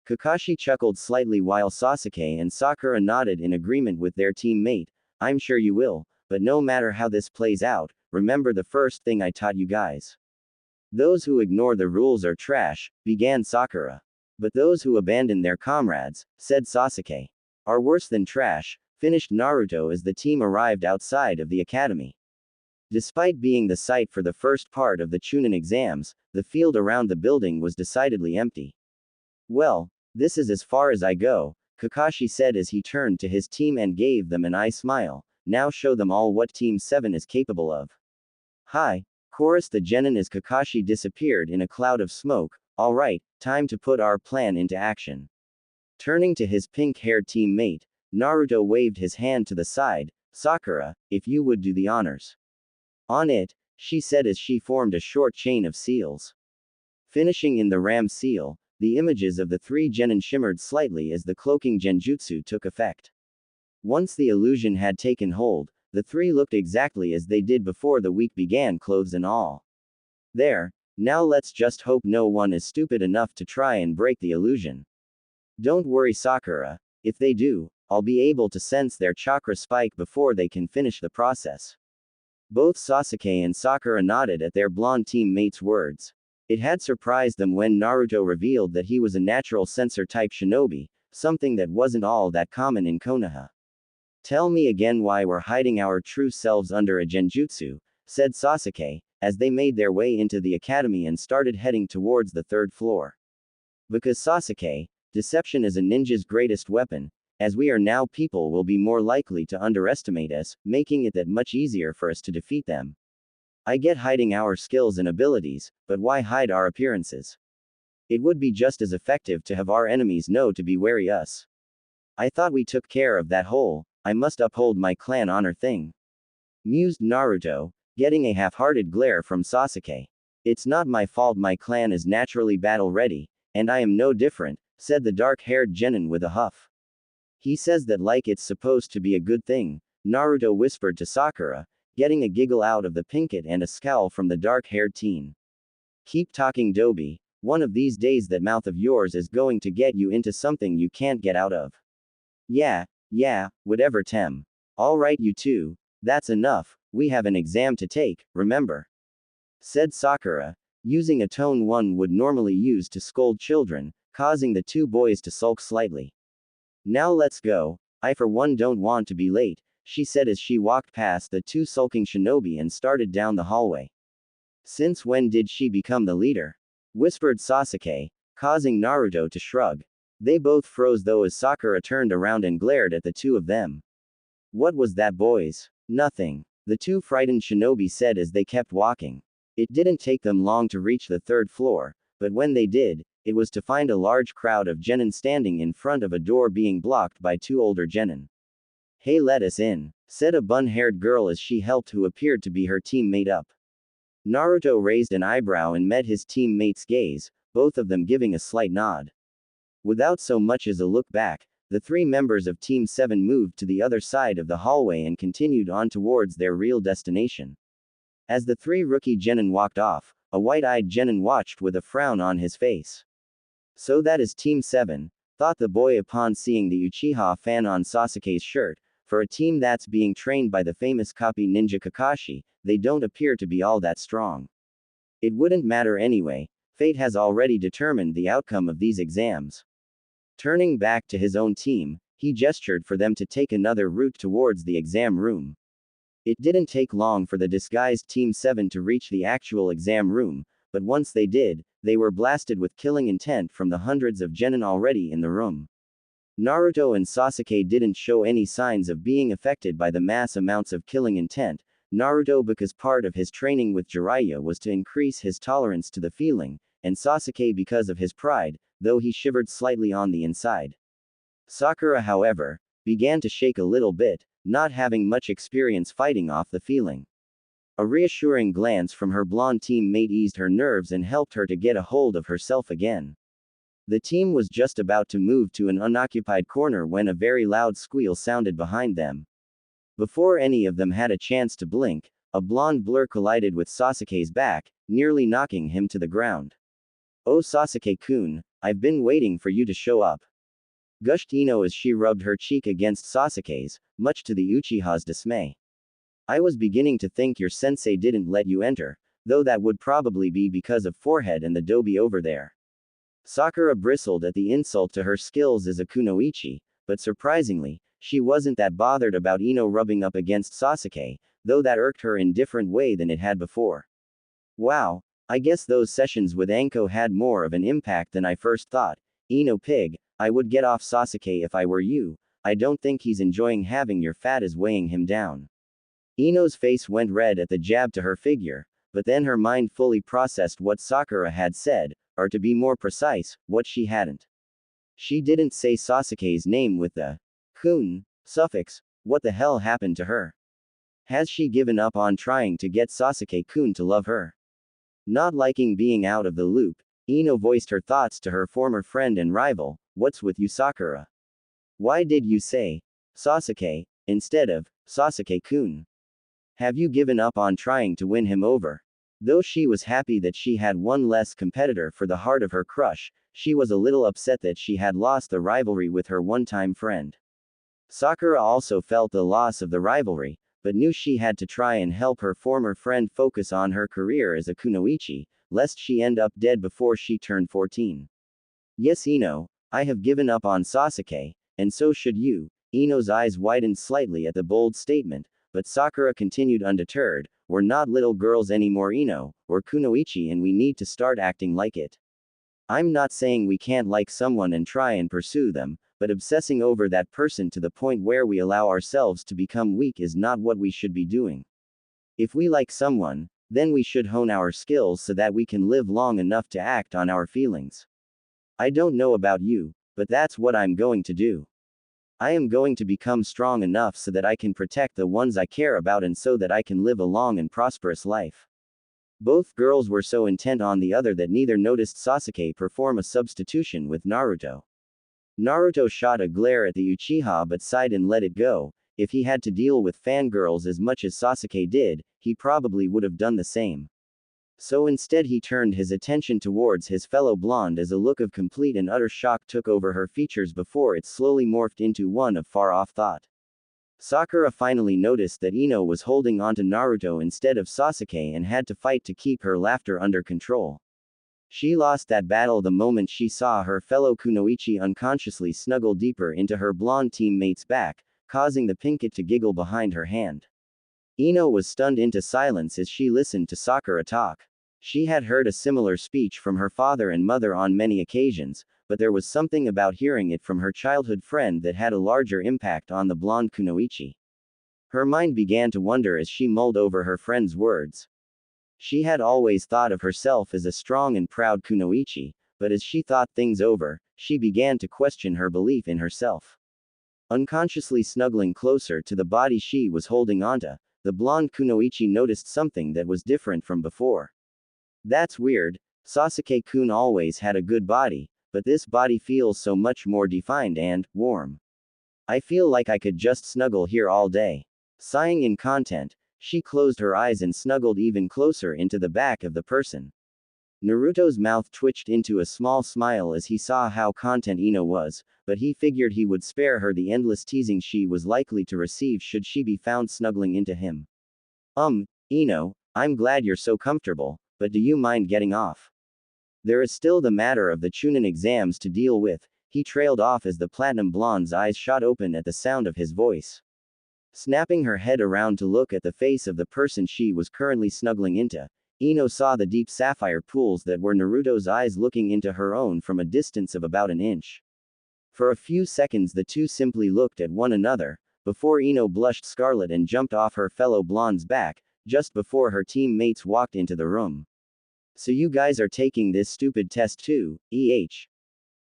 Kakashi chuckled slightly while Sasuke and Sakura nodded in agreement with their teammate. I'm sure you will, but no matter how this plays out, remember the first thing I taught you guys. Those who ignore the rules are trash, began Sakura. But those who abandon their comrades, said Sasuke, are worse than trash, finished Naruto as the team arrived outside of the academy. Despite being the site for the first part of the Chunin exams, the field around the building was decidedly empty. Well, this is as far as I go, Kakashi said as he turned to his team and gave them an eye smile. Now show them all what Team 7 is capable of. Hi, chorused the genin as Kakashi disappeared in a cloud of smoke. Alright, time to put our plan into action. Turning to his pink-haired teammate, Naruto waved his hand to the side. Sakura, if you would do the honors. On it, she said as she formed a short chain of seals. Finishing in the ram seal, the images of the three genin shimmered slightly as the cloaking genjutsu took effect. Once the illusion had taken hold, the three looked exactly as they did before the week began, clothes and all. There, now let's just hope no one is stupid enough to try and break the illusion. Don't worry, Sakura, if they do, I'll be able to sense their chakra spike before they can finish the process. Both Sasuke and Sakura nodded at their blonde teammate's words. It had surprised them when Naruto revealed that he was a natural sensor-type shinobi, something that wasn't all that common in Konoha. Tell me again why we're hiding our true selves under a genjutsu, said Sasuke, as they made their way into the academy and started heading towards the third floor. Because Sasuke, deception is a ninja's greatest weapon, as we are now people will be more likely to underestimate us, making it that much easier for us to defeat them. I get hiding our skills and abilities, but why hide our appearances? It would be just as effective to have our enemies know to be wary us. I thought we took care of that whole, I must uphold my clan honor thing. Mused Naruto, getting a half-hearted glare from Sasuke. It's not my fault my clan is naturally battle-ready, and I am no different, said the dark-haired genin with a huff. He says that like it's supposed to be a good thing, Naruto whispered to Sakura, getting a giggle out of the pinkett and a scowl from the dark-haired teen. Keep talking, Dobie, one of these days that mouth of yours is going to get you into something you can't get out of. Yeah, whatever Tem. Alright you two, that's enough, we have an exam to take, remember? Said Sakura, using a tone one would normally use to scold children, causing the two boys to sulk slightly. Now let's go, I for one don't want to be late, she said as she walked past the two sulking shinobi and started down the hallway. Since when did she become the leader? Whispered Sasuke, causing Naruto to shrug. They both froze though as Sakura turned around and glared at the two of them. What was that, boys? Nothing. The two frightened shinobi said as they kept walking. It didn't take them long to reach the third floor, but when they did, it was to find a large crowd of genin standing in front of a door being blocked by two older genin. Hey, let us in, said a bun-haired girl as she helped who appeared to be her teammate up. Naruto raised an eyebrow and met his teammate's gaze, both of them giving a slight nod. Without so much as a look back, the three members of Team 7 moved to the other side of the hallway and continued on towards their real destination. As the three rookie genin walked off, a white-eyed genin watched with a frown on his face. So that is Team 7, thought the boy upon seeing the Uchiha fan on Sasuke's shirt. For a team that's being trained by the famous copy ninja Kakashi, they don't appear to be all that strong. It wouldn't matter anyway, fate has already determined the outcome of these exams. Turning back to his own team, he gestured for them to take another route towards the exam room. It didn't take long for the disguised Team 7 to reach the actual exam room, but once they did, they were blasted with killing intent from the hundreds of genin already in the room. Naruto and Sasuke didn't show any signs of being affected by the mass amounts of killing intent, Naruto because part of his training with Jiraiya was to increase his tolerance to the feeling, and Sasuke because of his pride, though he shivered slightly on the inside. Sakura, however, began to shake a little bit, not having much experience fighting off the feeling. A reassuring glance from her blonde teammate eased her nerves and helped her to get a hold of herself again. The team was just about to move to an unoccupied corner when a very loud squeal sounded behind them. Before any of them had a chance to blink, a blonde blur collided with Sasuke's back, nearly knocking him to the ground. "Oh Sasuke-kun, I've been waiting for you to show up," gushed Ino as she rubbed her cheek against Sasuke's, much to the Uchiha's dismay. "I was beginning to think your sensei didn't let you enter, though that would probably be because of forehead and the dobi over there." Sakura bristled at the insult to her skills as a kunoichi, but surprisingly, she wasn't that bothered about Ino rubbing up against Sasuke, though that irked her in different way than it had before. "Wow, I guess those sessions with Anko had more of an impact than I first thought. Ino pig, I would get off Sasuke if I were you. I don't think he's enjoying having your fat is weighing him down." Ino's face went red at the jab to her figure, but then her mind fully processed what Sakura had said, or to be more precise, what she hadn't. She didn't say Sasuke's name with the kun suffix. What the hell happened to her? Has she given up on trying to get Sasuke-kun to love her? Not liking being out of the loop, Ino voiced her thoughts to her former friend and rival. "What's with you, Sakura? Why did you say Sasuke instead of Sasuke-kun? Have you given up on trying to win him over?" Though she was happy that she had one less competitor for the heart of her crush, she was a little upset that she had lost the rivalry with her one-time friend. Sakura also felt the loss of the rivalry, but knew she had to try and help her former friend focus on her career as a kunoichi, lest she end up dead before she turned 14. "Yes, Ino, I have given up on Sasuke, and so should you." Ino's eyes widened slightly at the bold statement, but Sakura continued undeterred. "We're not little girls anymore, Ino, we're kunoichi and we need to start acting like it. I'm not saying we can't like someone and try and pursue them, but obsessing over that person to the point where we allow ourselves to become weak is not what we should be doing. If we like someone, then we should hone our skills so that we can live long enough to act on our feelings. I don't know about you, but that's what I'm going to do. I am going to become strong enough so that I can protect the ones I care about and so that I can live a long and prosperous life." Both girls were so intent on the other that neither noticed Sasuke perform a substitution with Naruto. Naruto shot a glare at the Uchiha but sighed and let it go. If he had to deal with fangirls as much as Sasuke did, he probably would have done the same. So instead he turned his attention towards his fellow blonde as a look of complete and utter shock took over her features before it slowly morphed into one of far-off thought. Sakura finally noticed that Ino was holding onto Naruto instead of Sasuke and had to fight to keep her laughter under control. She lost that battle the moment she saw her fellow kunoichi unconsciously snuggle deeper into her blonde teammate's back, causing the pinkett to giggle behind her hand. Ino was stunned into silence as she listened to Sakura talk. She had heard a similar speech from her father and mother on many occasions, but there was something about hearing it from her childhood friend that had a larger impact on the blonde kunoichi. Her mind began to wonder as she mulled over her friend's words. She had always thought of herself as a strong and proud kunoichi, but as she thought things over, she began to question her belief in herself. Unconsciously snuggling closer to the body she was holding onto, the blonde kunoichi noticed something that was different from before. "That's weird. Sasuke-kun always had a good body, but this body feels so much more defined and warm. I feel like I could just snuggle here all day." Sighing in content, she closed her eyes and snuggled even closer into the back of the person. Naruto's mouth twitched into a small smile as he saw how content Ino was, but he figured he would spare her the endless teasing she was likely to receive should she be found snuggling into him. Ino, I'm glad you're so comfortable, but do you mind getting off? There is still the matter of the Chunin exams to deal with." He trailed off as the platinum blonde's eyes shot open at the sound of his voice. Snapping her head around to look at the face of the person she was currently snuggling into, Ino saw the deep sapphire pools that were Naruto's eyes looking into her own from a distance of about an inch. For a few seconds the two simply looked at one another, before Ino blushed scarlet and jumped off her fellow blonde's back, just before her teammates walked into the room. "So you guys are taking this stupid test too,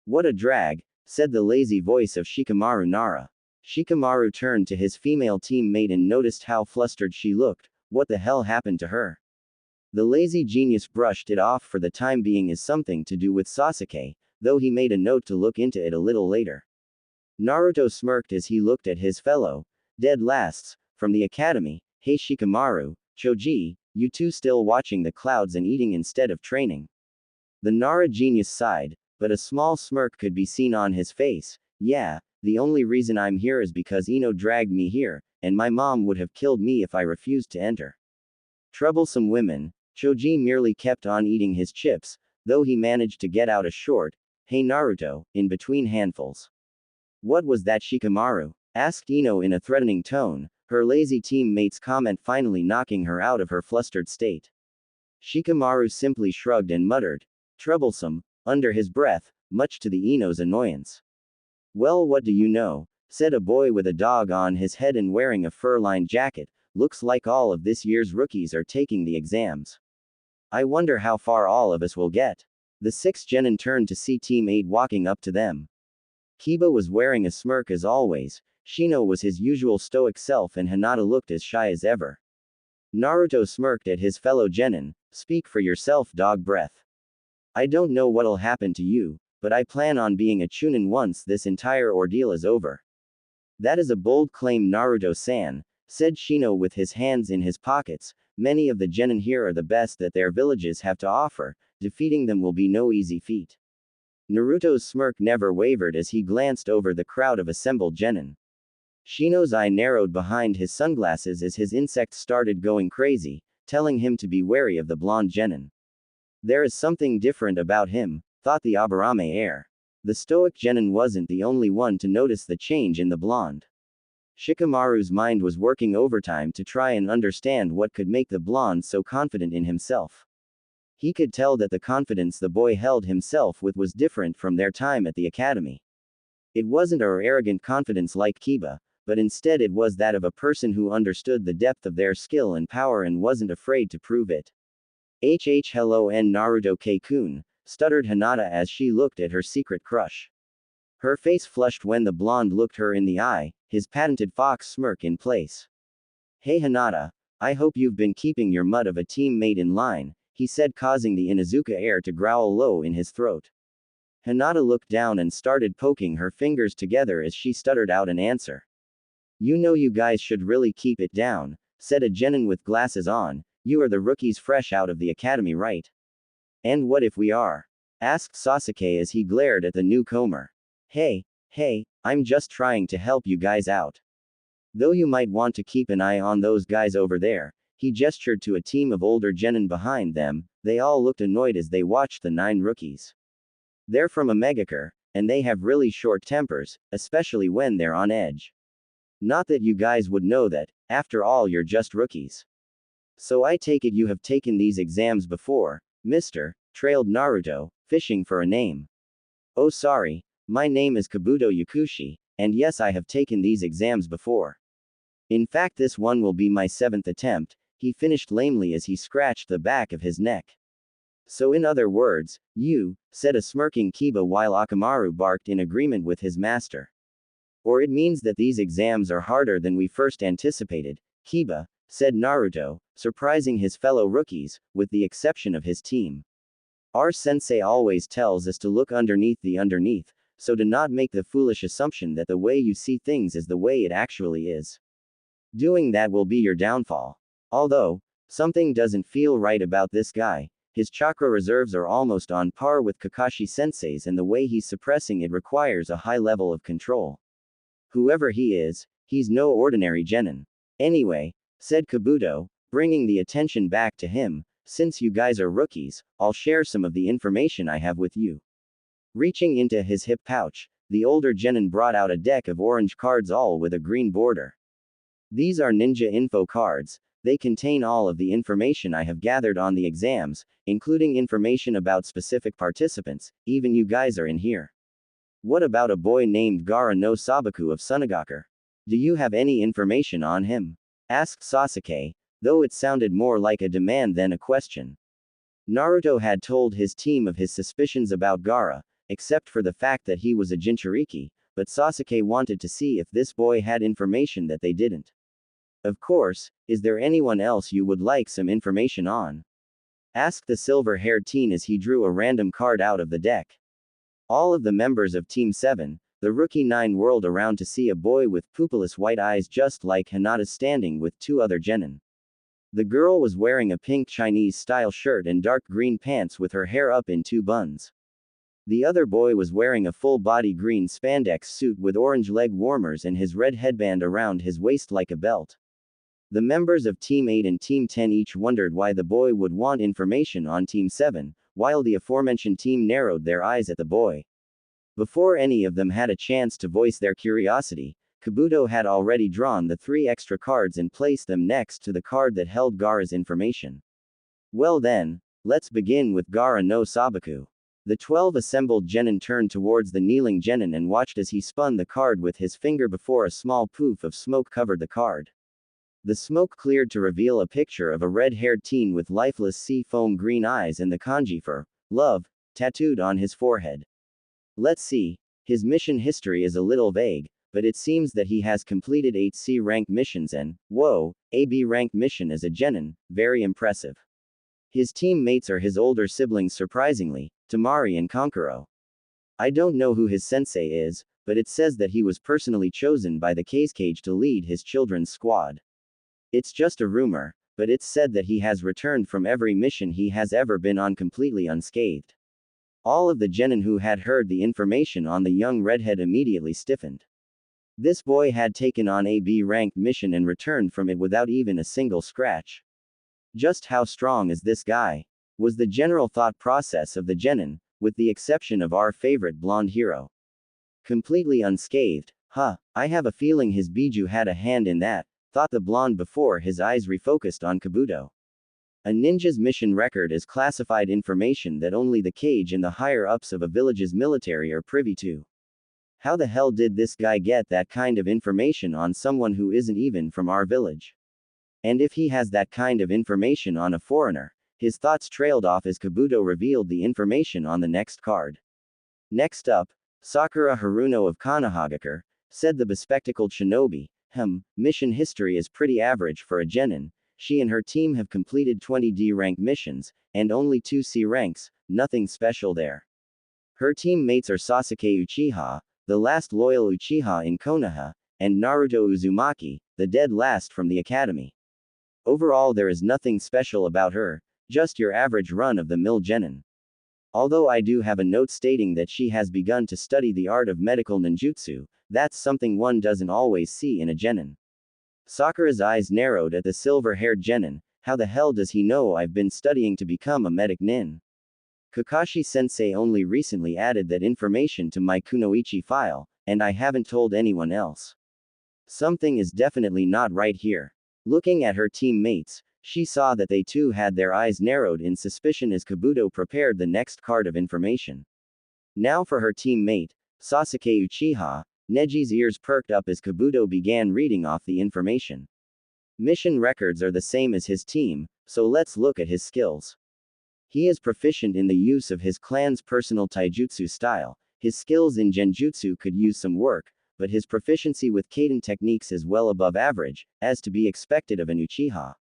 What a drag," said the lazy voice of Shikamaru Nara. Shikamaru turned to his female teammate and noticed how flustered she looked. What the hell happened to her? The lazy genius brushed it off for the time being as something to do with Sasuke, though he made a note to look into it a little later. Naruto smirked as he looked at his fellow dead lasts from the academy. "Hey Shikamaru, Choji, you two still watching the clouds and eating instead of training. The Nara genius sighed, but a small smirk could be seen on his face. Yeah, the only reason I'm here is because Ino dragged me here, and my mom would have killed me if I refused to enter. Troublesome women. Choji merely kept on eating his chips, though he managed to get out a short, "Hey Naruto," in between handfuls. What was that, Shikamaru? Asked Ino in a threatening tone, her lazy teammate's comment finally knocking her out of her flustered state. Shikamaru simply shrugged and muttered, "Troublesome," under his breath, much to the Ino's annoyance. "Well, what do you know?" said a boy with a dog on his head and wearing a fur-lined jacket. "Looks like all of this year's rookies are taking the exams. I wonder how far all of us will get." The 6 genin turned to see Team 8 walking up to them. Kiba was wearing a smirk as always, Shino was his usual stoic self, and Hinata looked as shy as ever. Naruto smirked at his fellow genin. "Speak for yourself, dog breath. I don't know what'll happen to you, but I plan on being a chunin once this entire ordeal is over." "That is a bold claim, Naruto-san," said Shino with his hands in his pockets. "Many of the genin here are the best that their villages have to offer. Defeating them will be no easy feat." Naruto's smirk never wavered as he glanced over the crowd of assembled genin. Shino's eye narrowed behind his sunglasses as his insect started going crazy, telling him to be wary of the blonde genin. There is something different about him, thought the Aburame heir. The stoic genin wasn't the only one to notice the change in the blonde. Shikamaru's mind was working overtime to try and understand what could make the blonde so confident in himself. He could tell that the confidence the boy held himself with was different from their time at the academy. It wasn't an arrogant confidence like Kiba, but instead it was that of a person who understood the depth of their skill and power and wasn't afraid to prove it. Hello n Naruto K-kun, stuttered Hinata as she looked at her secret crush. Her face flushed when the blonde looked her in the eye, his patented fox smirk in place. "Hey Hinata, I hope you've been keeping your mud of a teammate in line," he said, causing the Inuzuka heir to growl low in his throat. Hinata looked down and started poking her fingers together as she stuttered out an answer. "You know you guys should really keep it down," said a genin with glasses on. "You are the rookies fresh out of the academy, right?" "And what if we are?" asked Sasuke as he glared at the newcomer. Hey, I'm just trying to help you guys out. Though you might want to keep an eye on those guys over there." He gestured to a team of older genin behind them. They all looked annoyed as they watched the 9 rookies. "They're from a megacure, and they have really short tempers, especially when they're on edge. Not that you guys would know that, after all you're just rookies. So I take it you have taken these exams before, mister," trailed Naruto, fishing for a name. "Oh sorry, my name is Kabuto Yakushi, and yes I have taken these exams before. In fact this one will be my 7th attempt," he finished lamely as he scratched the back of his neck. "So in other words, you," said a smirking Kiba while Akamaru barked in agreement with his master. "Or it means that these exams are harder than we first anticipated, Kiba," said Naruto, surprising his fellow rookies, with the exception of his team. "Our sensei always tells us to look underneath the underneath, so do not make the foolish assumption that the way you see things is the way it actually is. Doing that will be your downfall. Although, something doesn't feel right about this guy. His chakra reserves are almost on par with Kakashi Sensei's, and the way he's suppressing it requires a high level of control. Whoever he is, he's no ordinary genin. Anyway," said Kabuto, bringing the attention back to him, "since you guys are rookies, I'll share some of the information I have with you." Reaching into his hip pouch, the older genin brought out a deck of orange cards, all with a green border. "These are ninja info cards. They contain all of the information I have gathered on the exams, including information about specific participants. Even you guys are in here. What about a boy named Gaara no Sabaku of Sunagakure? Do you have any information on him?" asked Sasuke, though it sounded more like a demand than a question. Naruto had told his team of his suspicions about Gaara, except for the fact that he was a Jinchuriki, but Sasuke wanted to see if this boy had information that they didn't. "Of course, is there anyone else you would like some information on?" asked the silver-haired teen as he drew a random card out of the deck. All of the members of Team 7, the rookie 9, whirled around to see a boy with pupilless white eyes just like Hinata standing with 2 other genin. The girl was wearing a pink Chinese-style shirt and dark green pants with her hair up in two buns. The other boy was wearing a full-body green spandex suit with orange leg warmers and his red headband around his waist like a belt. The members of Team 8 and Team 10 each wondered why the boy would want information on Team 7, while the aforementioned team narrowed their eyes at the boy. Before any of them had a chance to voice their curiosity, Kabuto had already drawn the 3 extra cards and placed them next to the card that held Gaara's information. Well then, let's begin with Gaara no Sabaku. The 12 assembled genin turned towards the kneeling genin and watched as he spun the card with his finger before a small poof of smoke covered the card. The smoke cleared to reveal a picture of a red-haired teen with lifeless sea foam green eyes and the kanji for love tattooed on his forehead. Let's see. His mission history is a little vague, but it seems that he has completed 8 C-rank missions and, whoa, a B-rank mission as a genin, very impressive. His teammates are his older siblings surprisingly, Tamari and Kankuro. I don't know who his sensei is, but it says that he was personally chosen by the Kazekage to lead his children's squad. It's just a rumor, but it's said that he has returned from every mission he has ever been on completely unscathed. All of the genin who had heard the information on the young redhead immediately stiffened. This boy had taken on a B-ranked mission and returned from it without even a single scratch. Just how strong is this guy? Was the general thought process of the genin, with the exception of our favorite blonde hero. Completely unscathed, huh, I have a feeling his Biju had a hand in that, thought the blonde before his eyes refocused on Kabuto. A ninja's mission record is classified information that only the Kage and the higher-ups of a village's military are privy to. How the hell did this guy get that kind of information on someone who isn't even from our village? And if he has that kind of information on a foreigner, his thoughts trailed off as Kabuto revealed the information on the next card. Next up, Sakura Haruno of Konohagakure, said the bespectacled shinobi, mission history is pretty average for a genin. She and her team have completed 20 D-rank missions, and only 2 C ranks, nothing special there. Her teammates are Sasuke Uchiha, the last loyal Uchiha in Konoha, and Naruto Uzumaki, the dead last from the academy. Overall there is nothing special about her, just your average run-of-the-mill genin. Although I do have a note stating that she has begun to study the art of medical ninjutsu, that's something one doesn't always see in a genin. Sakura's eyes narrowed at the silver-haired genin. How the hell does he know I've been studying to become a medic nin? Kakashi-sensei only recently added that information to my kunoichi file, and I haven't told anyone else. Something is definitely not right here. Looking at her teammates, she saw that they too had their eyes narrowed in suspicion as Kabuto prepared the next card of information. Now for her teammate, Sasuke Uchiha. Neji's ears perked up as Kabuto began reading off the information. Mission records are the same as his team, so let's look at his skills. He is proficient in the use of his clan's personal taijutsu style. His skills in genjutsu could use some work, but his proficiency with Kaden techniques is well above average, as to be expected of an Uchiha.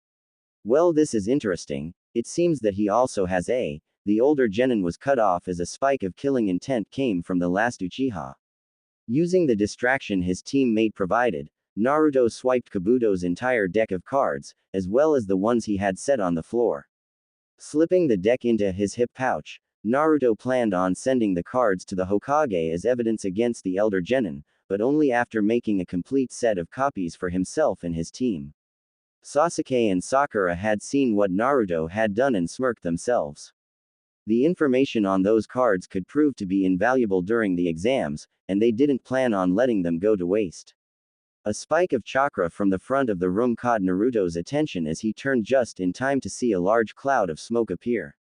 Well, this is interesting. It seems that he also has the older genin was cut off as a spike of killing intent came from the last Uchiha. Using the distraction his teammate provided, Naruto swiped Kabuto's entire deck of cards, as well as the ones he had set on the floor. Slipping the deck into his hip pouch, Naruto planned on sending the cards to the Hokage as evidence against the elder genin, but only after making a complete set of copies for himself and his team. Sasuke and Sakura had seen what Naruto had done and smirked themselves. The information on those cards could prove to be invaluable during the exams, and they didn't plan on letting them go to waste. A spike of chakra from the front of the room caught Naruto's attention as he turned just in time to see a large cloud of smoke appear.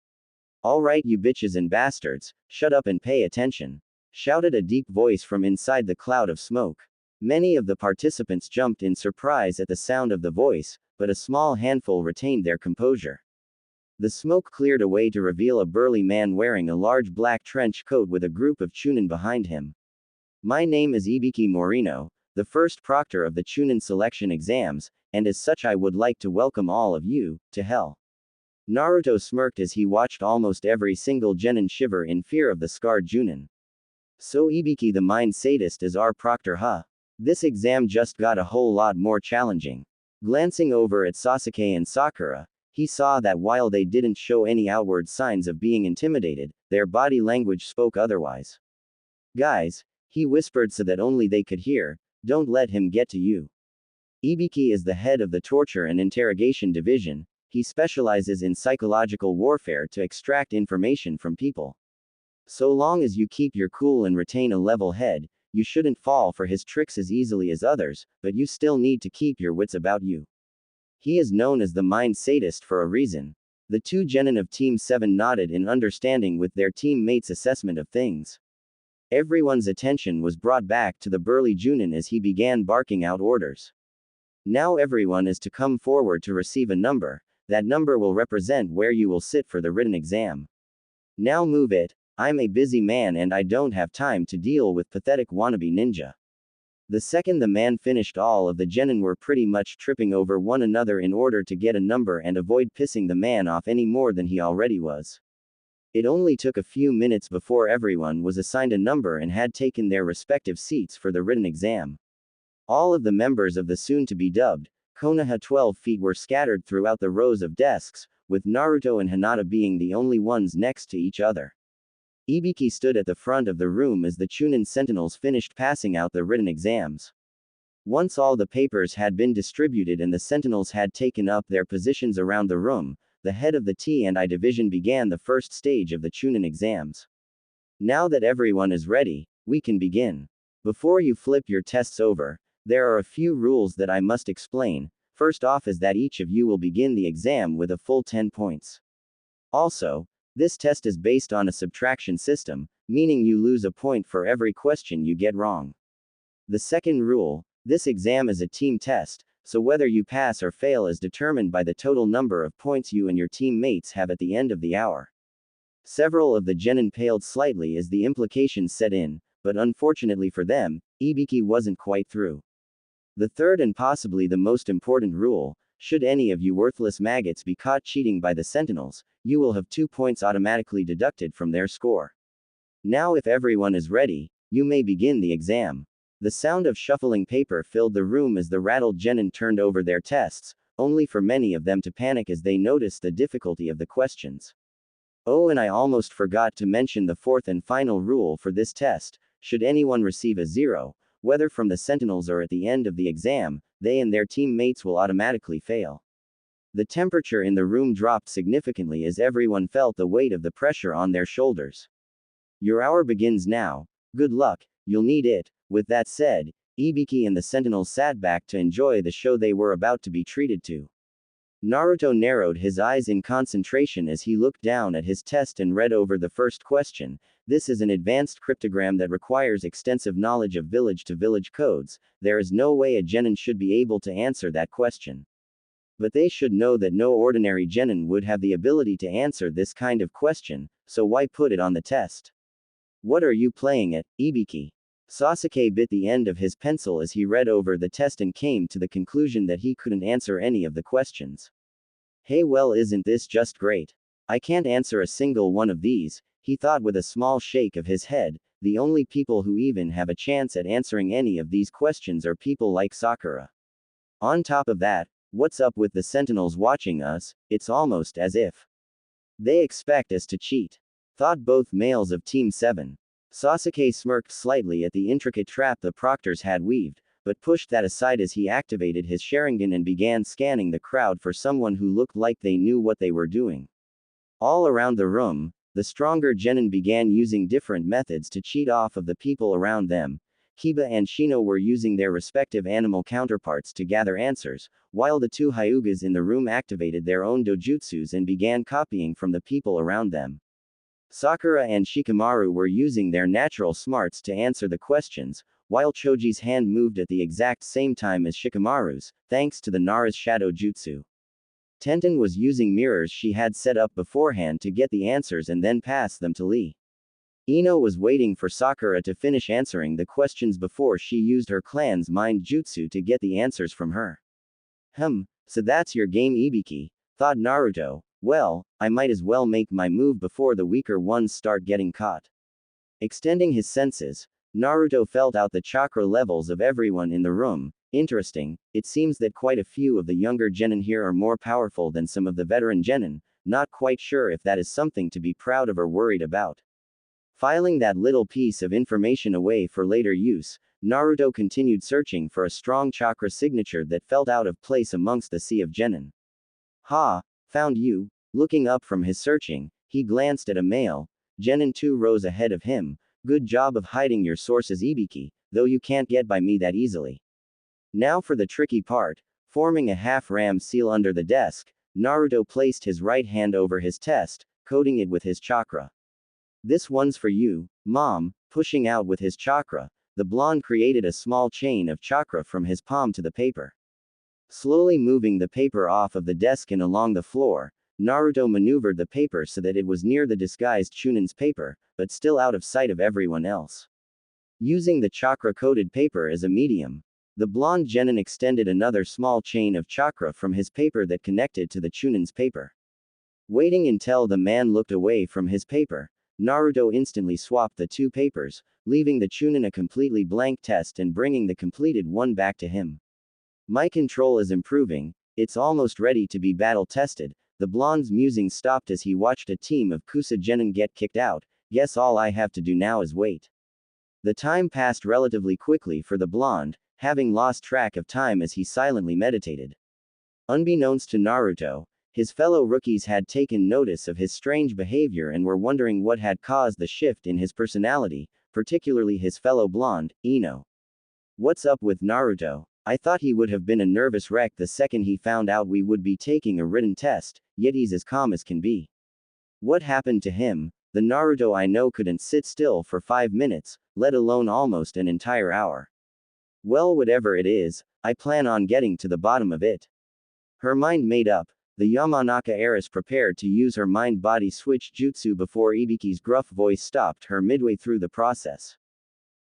"Alright, you bitches and bastards, shut up and pay attention," shouted a deep voice from inside the cloud of smoke. Many of the participants jumped in surprise at the sound of the voice, but a small handful retained their composure. The smoke cleared away to reveal a burly man wearing a large black trench coat with a group of Chunin behind him. "My name is Ibiki Morino, the first proctor of the Chunin selection exams, and as such I would like to welcome all of you to hell." Naruto smirked as he watched almost every single genin shiver in fear of the scarred Chunin. "So Ibiki the mind sadist is our proctor, huh? This exam just got a whole lot more challenging." Glancing over at Sasuke and Sakura, he saw that while they didn't show any outward signs of being intimidated, their body language spoke otherwise. Guys, he whispered so that only they could hear, don't let him get to you. Ibiki is the head of the torture and interrogation division. He specializes in psychological warfare to extract information from people. So long as you keep your cool and retain a level head, you shouldn't fall for his tricks as easily as others, but you still need to keep your wits about you. He is known as the mind sadist for a reason. The two genin of Team 7 nodded in understanding with their teammates' assessment of things. Everyone's attention was brought back to the burly Junin as he began barking out orders. Now everyone is to come forward to receive a number. That number will represent where you will sit for the written exam. Now move it. I'm a busy man and I don't have time to deal with pathetic wannabe ninja. The second the man finished, all of the genin were pretty much tripping over one another in order to get a number and avoid pissing the man off any more than he already was. It only took a few minutes before everyone was assigned a number and had taken their respective seats for the written exam. All of the members of the soon-to-be dubbed Konoha 12 feet were scattered throughout the rows of desks, with Naruto and Hinata being the only ones next to each other. Ibiki stood at the front of the room as the Chunin sentinels finished passing out the written exams. Once all the papers had been distributed and the sentinels had taken up their positions around the room, the head of the T&I division began the first stage of the Chunin exams. Now that everyone is ready, we can begin. Before you flip your tests over, there are a few rules that I must explain. First off is that each of you will begin the exam with a full 10 points. Also, this test is based on a subtraction system, meaning you lose a point for every question you get wrong. The second rule, this exam is a team test, so whether you pass or fail is determined by the total number of points you and your teammates have at the end of the hour. Several of the genin paled slightly as the implications set in, but unfortunately for them, Ibiki wasn't quite through. The third and possibly the most important rule, should any of you worthless maggots be caught cheating by the sentinels, you will have 2 points automatically deducted from their score. Now if everyone is ready, you may begin the exam. The sound of shuffling paper filled the room as the rattled genin turned over their tests, only for many of them to panic as they noticed the difficulty of the questions. Oh, and I almost forgot to mention the fourth and final rule for this test. Should anyone receive a 0, whether from the sentinels or at the end of the exam, they and their teammates will automatically fail. The temperature in the room dropped significantly as everyone felt the weight of the pressure on their shoulders. Your hour begins now. Good luck, you'll need it. With that said, Ibiki and the sentinels sat back to enjoy the show they were about to be treated to. Naruto narrowed his eyes in concentration as he looked down at his test and read over the first question. This is an advanced cryptogram that requires extensive knowledge of village-to-village codes. There is no way a genin should be able to answer that question. But they should know that no ordinary genin would have the ability to answer this kind of question, so why put it on the test? What are you playing at, Ibiki? Sasuke bit the end of his pencil as he read over the test and came to the conclusion that he couldn't answer any of the questions. Hey, well, isn't this just great? I can't answer a single one of these, he thought with a small shake of his head. The only people who even have a chance at answering any of these questions are people like Sakura. On top of that, what's up with the sentinels watching us? It's almost as if they expect us to cheat, thought both males of Team 7. Sasuke smirked slightly at the intricate trap the proctors had weaved, but pushed that aside as he activated his Sharingan and began scanning the crowd for someone who looked like they knew what they were doing. All around the room, the stronger genin began using different methods to cheat off of the people around them. Kiba and Shino were using their respective animal counterparts to gather answers, while the two Hyugas in the room activated their own dojutsus and began copying from the people around them. Sakura and Shikamaru were using their natural smarts to answer the questions, while Choji's hand moved at the exact same time as Shikamaru's, thanks to the Nara's shadow jutsu. Tenten was using mirrors she had set up beforehand to get the answers and then pass them to Lee. Ino was waiting for Sakura to finish answering the questions before she used her clan's mind jutsu to get the answers from her. So that's your game, Ibiki, thought Naruto. Well, I might as well make my move before the weaker ones start getting caught. Extending his senses, Naruto felt out the chakra levels of everyone in the room. Interesting, it seems that quite a few of the younger genin here are more powerful than some of the veteran genin, not quite sure if that is something to be proud of or worried about. Filing that little piece of information away for later use, Naruto continued searching for a strong chakra signature that felt out of place amongst the sea of genin. Ha! Found you. Looking up from his searching, he glanced at a male genin 2 rows ahead of him. Good job of hiding your sources, Ibiki, though you can't get by me that easily. Now for the tricky part. Forming a half-ram seal under the desk, Naruto placed his right hand over his test, coating it with his chakra. This one's for you, Mom. Pushing out with his chakra, the blonde created a small chain of chakra from his palm to the paper. Slowly moving the paper off of the desk and along the floor, Naruto maneuvered the paper so that it was near the disguised Chunin's paper, but still out of sight of everyone else. Using the chakra-coated paper as a medium, the blonde genin extended another small chain of chakra from his paper that connected to the Chunin's paper. Waiting until the man looked away from his paper, Naruto instantly swapped the two papers, leaving the Chunin a completely blank test and bringing the completed one back to him. My control is improving, it's almost ready to be battle-tested. The blonde's musing stopped as he watched a team of Kusa genin get kicked out. Guess all I have to do now is wait. The time passed relatively quickly for the blonde, having lost track of time as he silently meditated. Unbeknownst to Naruto, his fellow rookies had taken notice of his strange behavior and were wondering what had caused the shift in his personality, particularly his fellow blonde, Ino. What's up with Naruto? I thought he would have been a nervous wreck the second he found out we would be taking a written test, yet he's as calm as can be. What happened to him? The Naruto I know couldn't sit still for 5 minutes, let alone almost an entire hour. Well, whatever it is, I plan on getting to the bottom of it. Her mind made up, the Yamanaka heiress prepared to use her mind-body switch jutsu before Ibiki's gruff voice stopped her midway through the process.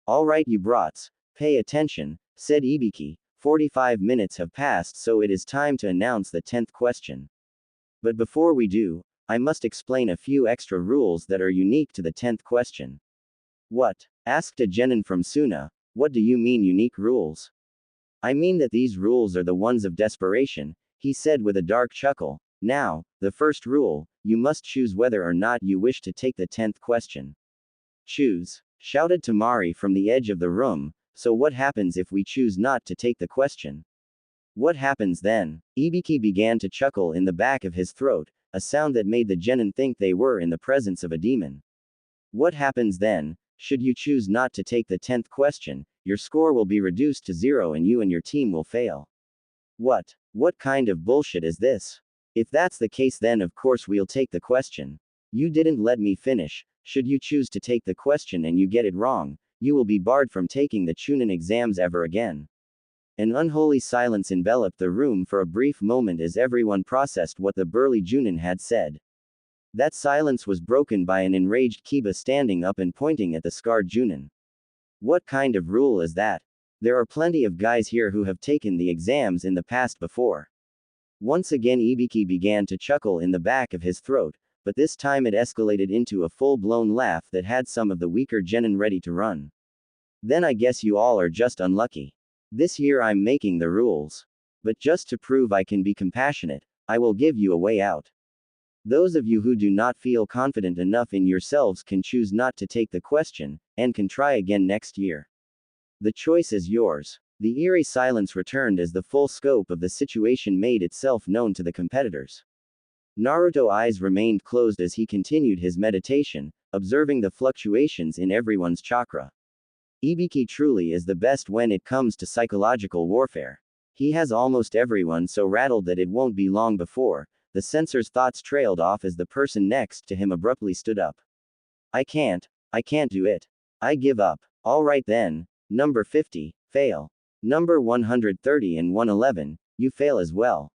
Alright, you brats, pay attention, said Ibiki. 45 minutes have passed, so it is time to announce the 10th question. But before we do, I must explain a few extra rules that are unique to the 10th question. What? Asked a genin from Suna. What do you mean unique rules? I mean that these rules are the ones of desperation, he said with a dark chuckle. Now, the first rule, you must choose whether or not you wish to take the 10th question. Choose, shouted Tamari from the edge of the room. So what happens if we choose not to take the question? What happens then? Ibiki began to chuckle in the back of his throat, a sound that made the genin think they were in the presence of a demon. What happens then? Should you choose not to take the 10th question, your score will be reduced to 0 and you and your team will fail. What? What kind of bullshit is this? If that's the case, then of course we'll take the question. You didn't let me finish. Should you choose to take the question and you get it wrong, you will be barred from taking the Chunin exams ever again. An unholy silence enveloped the room for a brief moment as everyone processed what the burly Junin had said. That silence was broken by an enraged Kiba standing up and pointing at the scarred Junin. What kind of rule is that? There are plenty of guys here who have taken the exams in the past before. Once again Ibiki began to chuckle in the back of his throat, but this time it escalated into a full-blown laugh that had some of the weaker genin ready to run. Then I guess you all are just unlucky. This year I'm making the rules. But just to prove I can be compassionate, I will give you a way out. Those of you who do not feel confident enough in yourselves can choose not to take the question, and can try again next year. The choice is yours. The eerie silence returned as the full scope of the situation made itself known to the competitors. Naruto's eyes remained closed as he continued his meditation, observing the fluctuations in everyone's chakra. Ibiki truly is the best when it comes to psychological warfare. He has almost everyone so rattled that it won't be long before the censor's thoughts trailed off as the person next to him abruptly stood up. I can't do it. I give up. Alright then. Number 50, fail. Number 130 and 111, you fail as well.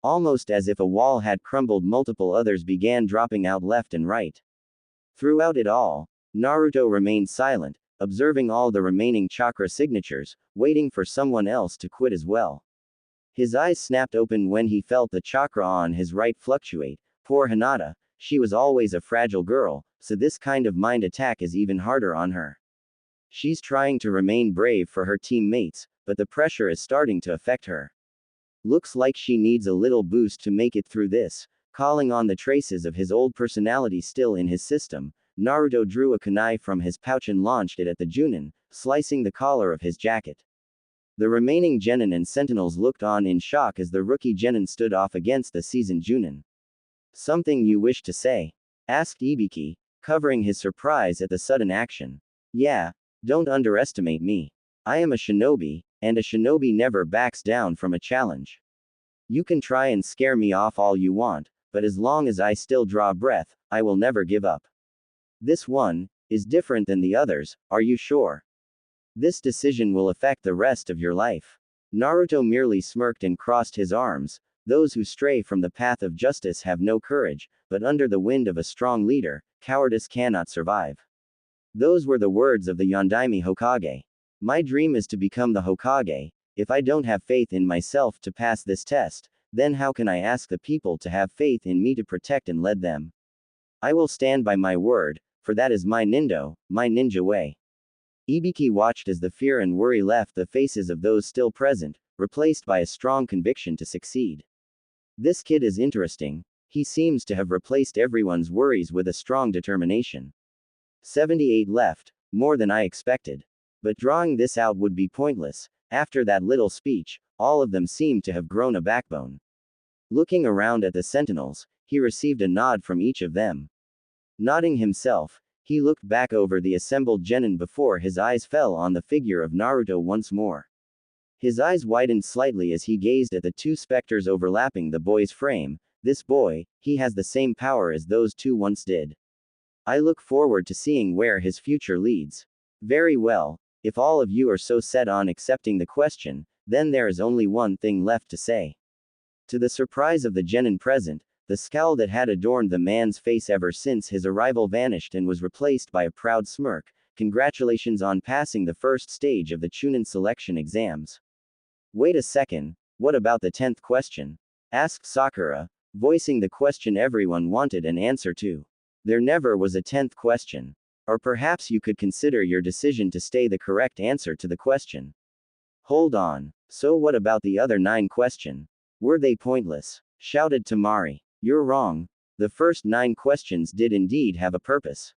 Almost as if a wall had crumbled, multiple others began dropping out left and right. Throughout it all, Naruto remained silent, observing all the remaining chakra signatures, waiting for someone else to quit as well. His eyes snapped open when he felt the chakra on his right fluctuate. Poor Hinata, she was always a fragile girl, so this kind of mind attack is even harder on her. She's trying to remain brave for her teammates, but the pressure is starting to affect her. Looks like she needs a little boost to make it through this. Calling on the traces of his old personality still in his system, Naruto drew a kunai from his pouch and launched it at the Junin, slicing the collar of his jacket. The remaining genin and sentinels looked on in shock as the rookie genin stood off against the seasoned Junin. Something you wish to say? Asked Ibiki, covering his surprise at the sudden action. Yeah, don't underestimate me. I am a shinobi, and a shinobi never backs down from a challenge. You can try and scare me off all you want, but as long as I still draw breath, I will never give up. This one is different than the others, are you sure? This decision will affect the rest of your life. Naruto merely smirked and crossed his arms. Those who stray from the path of justice have no courage, but under the wind of a strong leader, cowardice cannot survive. Those were the words of the Yondaime Hokage. My dream is to become the Hokage. If I don't have faith in myself to pass this test, then how can I ask the people to have faith in me to protect and lead them? I will stand by my word, for that is my nindo, my ninja way. Ibiki watched as the fear and worry left the faces of those still present, replaced by a strong conviction to succeed. This kid is interesting. He seems to have replaced everyone's worries with a strong determination. 78 left, more than I expected. But drawing this out would be pointless. After that little speech, all of them seemed to have grown a backbone. Looking around at the sentinels, he received a nod from each of them. Nodding himself, he looked back over the assembled genin before his eyes fell on the figure of Naruto once more. His eyes widened slightly as he gazed at the two specters overlapping the boy's frame. This boy, he has the same power as those two once did. I look forward to seeing where his future leads. Very well, if all of you are so set on accepting the question, then there is only one thing left to say. To the surprise of the genin present, the scowl that had adorned the man's face ever since his arrival vanished and was replaced by a proud smirk. Congratulations on passing the first stage of the Chunin selection exams. Wait a second, what about the 10th question? Asked Sakura, voicing the question everyone wanted an answer to. There never was a 10th question. Or perhaps you could consider your decision to stay the correct answer to the question. Hold on, so what about the other 9 questions? Were they pointless? Shouted Tamari. You're wrong. The first 9 questions did indeed have a purpose.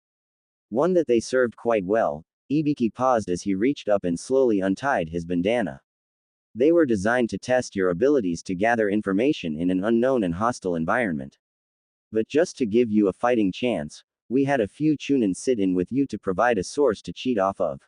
One that they served quite well. Ibiki paused as he reached up and slowly untied his bandana. They were designed to test your abilities to gather information in an unknown and hostile environment. But just to give you a fighting chance, we had a few Chunin sit in with you to provide a source to cheat off of.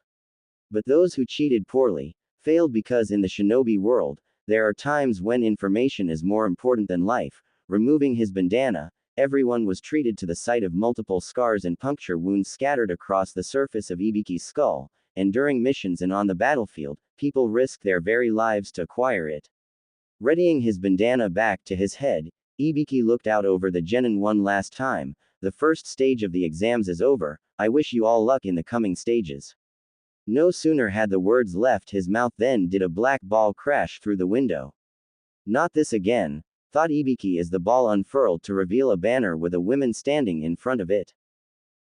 But those who cheated poorly, failed because in the shinobi world, there are times when information is more important than life. Removing his bandana, everyone was treated to the sight of multiple scars and puncture wounds scattered across the surface of Ibiki's skull, and during missions and on the battlefield, people risked their very lives to acquire it. Readying his bandana back to his head, Ibiki looked out over the genin one last time. The first stage of the exams is over. I wish you all luck in the coming stages. No sooner had the words left his mouth than did a black ball crash through the window. Not this again, thought Ibiki as the ball unfurled to reveal a banner with a woman standing in front of it.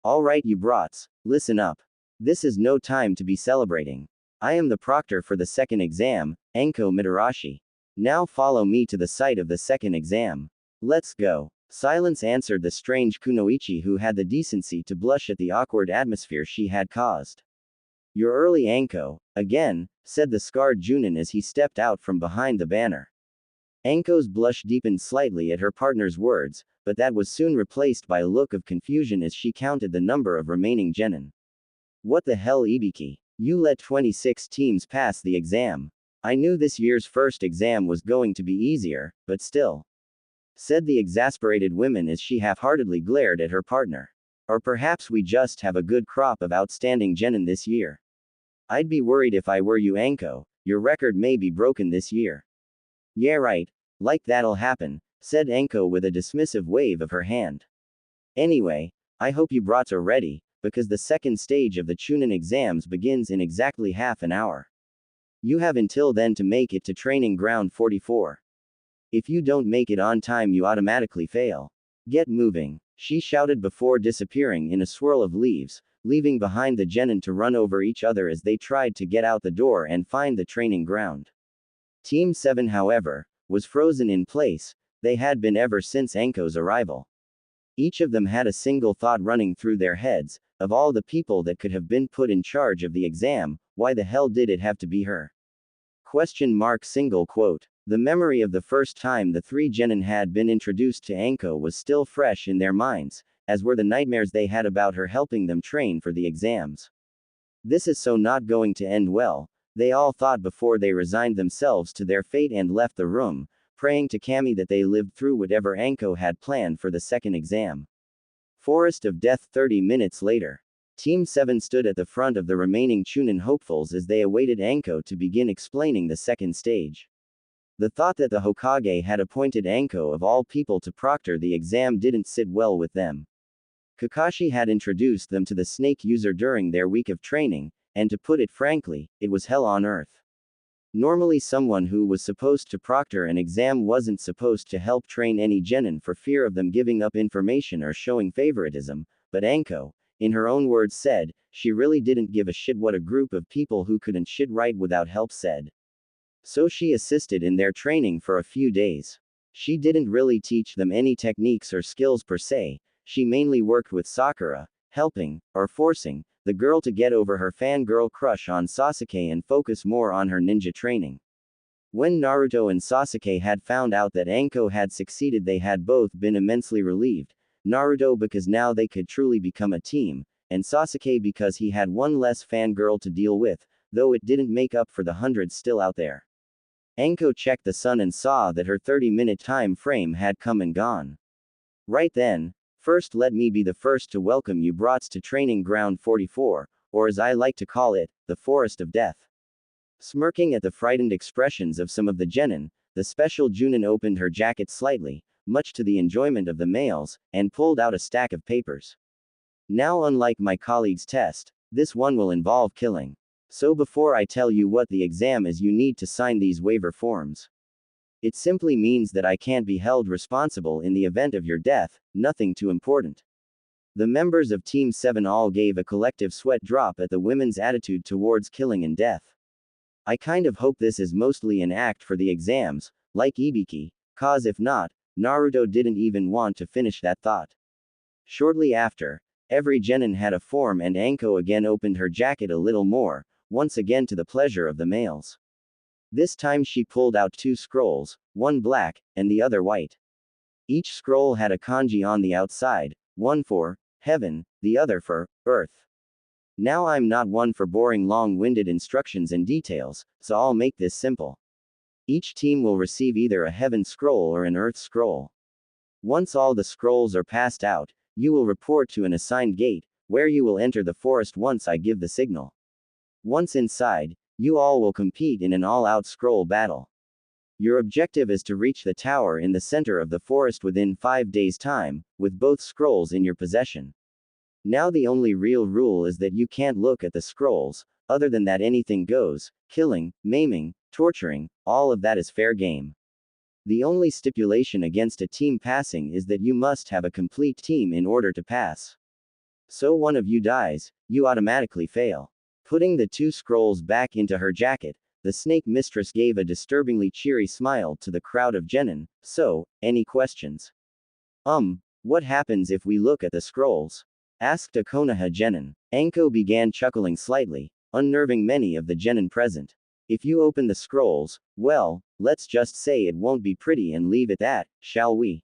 All right, you brats, listen up. This is no time to be celebrating. I am the proctor for the second exam, Anko Mitarashi. Now follow me to the site of the second exam. Let's go. Silence answered the strange kunoichi who had the decency to blush at the awkward atmosphere she had caused. You're early, Anko, again, said the scarred Junin as he stepped out from behind the banner. Anko's blush deepened slightly at her partner's words, but that was soon replaced by a look of confusion as she counted the number of remaining genin. What the hell, Ibiki? You let 26 teams pass the exam. I knew this year's first exam was going to be easier, but still, said the exasperated woman as she half-heartedly glared at her partner. Or perhaps we just have a good crop of outstanding genin this year. I'd be worried if I were you, Anko. Your record may be broken this year. Yeah, right. Like that'll happen, said Anko with a dismissive wave of her hand. Anyway, I hope you brats are ready, because the second stage of the Chunin exams begins in exactly half an hour. You have until then to make it to training ground 44. If you don't make it on time, you automatically fail. Get moving, she shouted before disappearing in a swirl of leaves. leaving behind the genin to run over each other as they tried to get out the door and find the training ground. Team 7, however, was frozen in place. They had been ever since Anko's arrival. Each of them had a single thought running through their heads: of all the people that could have been put in charge of the exam, why the hell did it have to be her? Question mark single quote. The memory of the first time the three genin had been introduced to Anko was still fresh in their minds, as were the nightmares they had about her helping them train for the exams. This is so not going to end well, they all thought before they resigned themselves to their fate and left the room, praying to Kami that they lived through whatever Anko had planned for the second exam. Forest of Death. 30 minutes later. Team 7 stood at the front of the remaining Chunin hopefuls as they awaited Anko to begin explaining the second stage. The thought that the Hokage had appointed Anko of all people to proctor the exam didn't sit well with them. Kakashi had introduced them to the snake user during their week of training, and to put it frankly, it was hell on earth. Normally someone who was supposed to proctor an exam wasn't supposed to help train any genin for fear of them giving up information or showing favoritism, but Anko, in her own words, said she really didn't give a shit what a group of people who couldn't shit right without help said. So she assisted in their training for a few days. She didn't really teach them any techniques or skills per se, she mainly worked with Sakura, helping, or forcing, the girl to get over her fangirl crush on Sasuke and focus more on her ninja training. When Naruto and Sasuke had found out that Anko had succeeded, they had both been immensely relieved. Naruto because now they could truly become a team, and Sasuke because he had one less fangirl to deal with, though it didn't make up for the hundreds still out there. Anko checked the sun and saw that her 30-minute time frame had come and gone. Right then, first let me be the first to welcome you brats to Training Ground 44, or as I like to call it, the Forest of Death. Smirking at the frightened expressions of some of the genin, the special Junin opened her jacket slightly, much to the enjoyment of the males, and pulled out a stack of papers. Now, unlike my colleague's test, this one will involve killing. So before I tell you what the exam is, you need to sign these waiver forms. It simply means that I can't be held responsible in the event of your death, nothing too important. The members of Team 7 all gave a collective sweat drop at the women's attitude towards killing and death. I kind of hope this is mostly an act for the exams, like Ibiki, cause if not, Naruto didn't even want to finish that thought. Shortly after, every genin had a form and Anko again opened her jacket a little more, once again to the pleasure of the males. This time she pulled out two scrolls, one black, and the other white. Each scroll had a kanji on the outside, one for heaven, the other for earth. Now I'm not one for boring long-winded instructions and details, so I'll make this simple. Each team will receive either a heaven scroll or an earth scroll. Once all the scrolls are passed out, you will report to an assigned gate, where you will enter the forest once I give the signal. Once inside, you all will compete in an all-out scroll battle. Your objective is to reach the tower in the center of the forest within 5 days' time, with both scrolls in your possession. Now the only real rule is that you can't look at the scrolls, other than that anything goes, killing, maiming, torturing, all of that is fair game. The only stipulation against a team passing is that you must have a complete team in order to pass. So one of you dies, you automatically fail. Putting the two scrolls back into her jacket, the snake mistress gave a disturbingly cheery smile to the crowd of genin. So, any questions? What happens if we look at the scrolls? Asked a Konoha genin. Anko began chuckling slightly, unnerving many of the genin present. If you open the scrolls, well, let's just say it won't be pretty and leave it at that, shall we?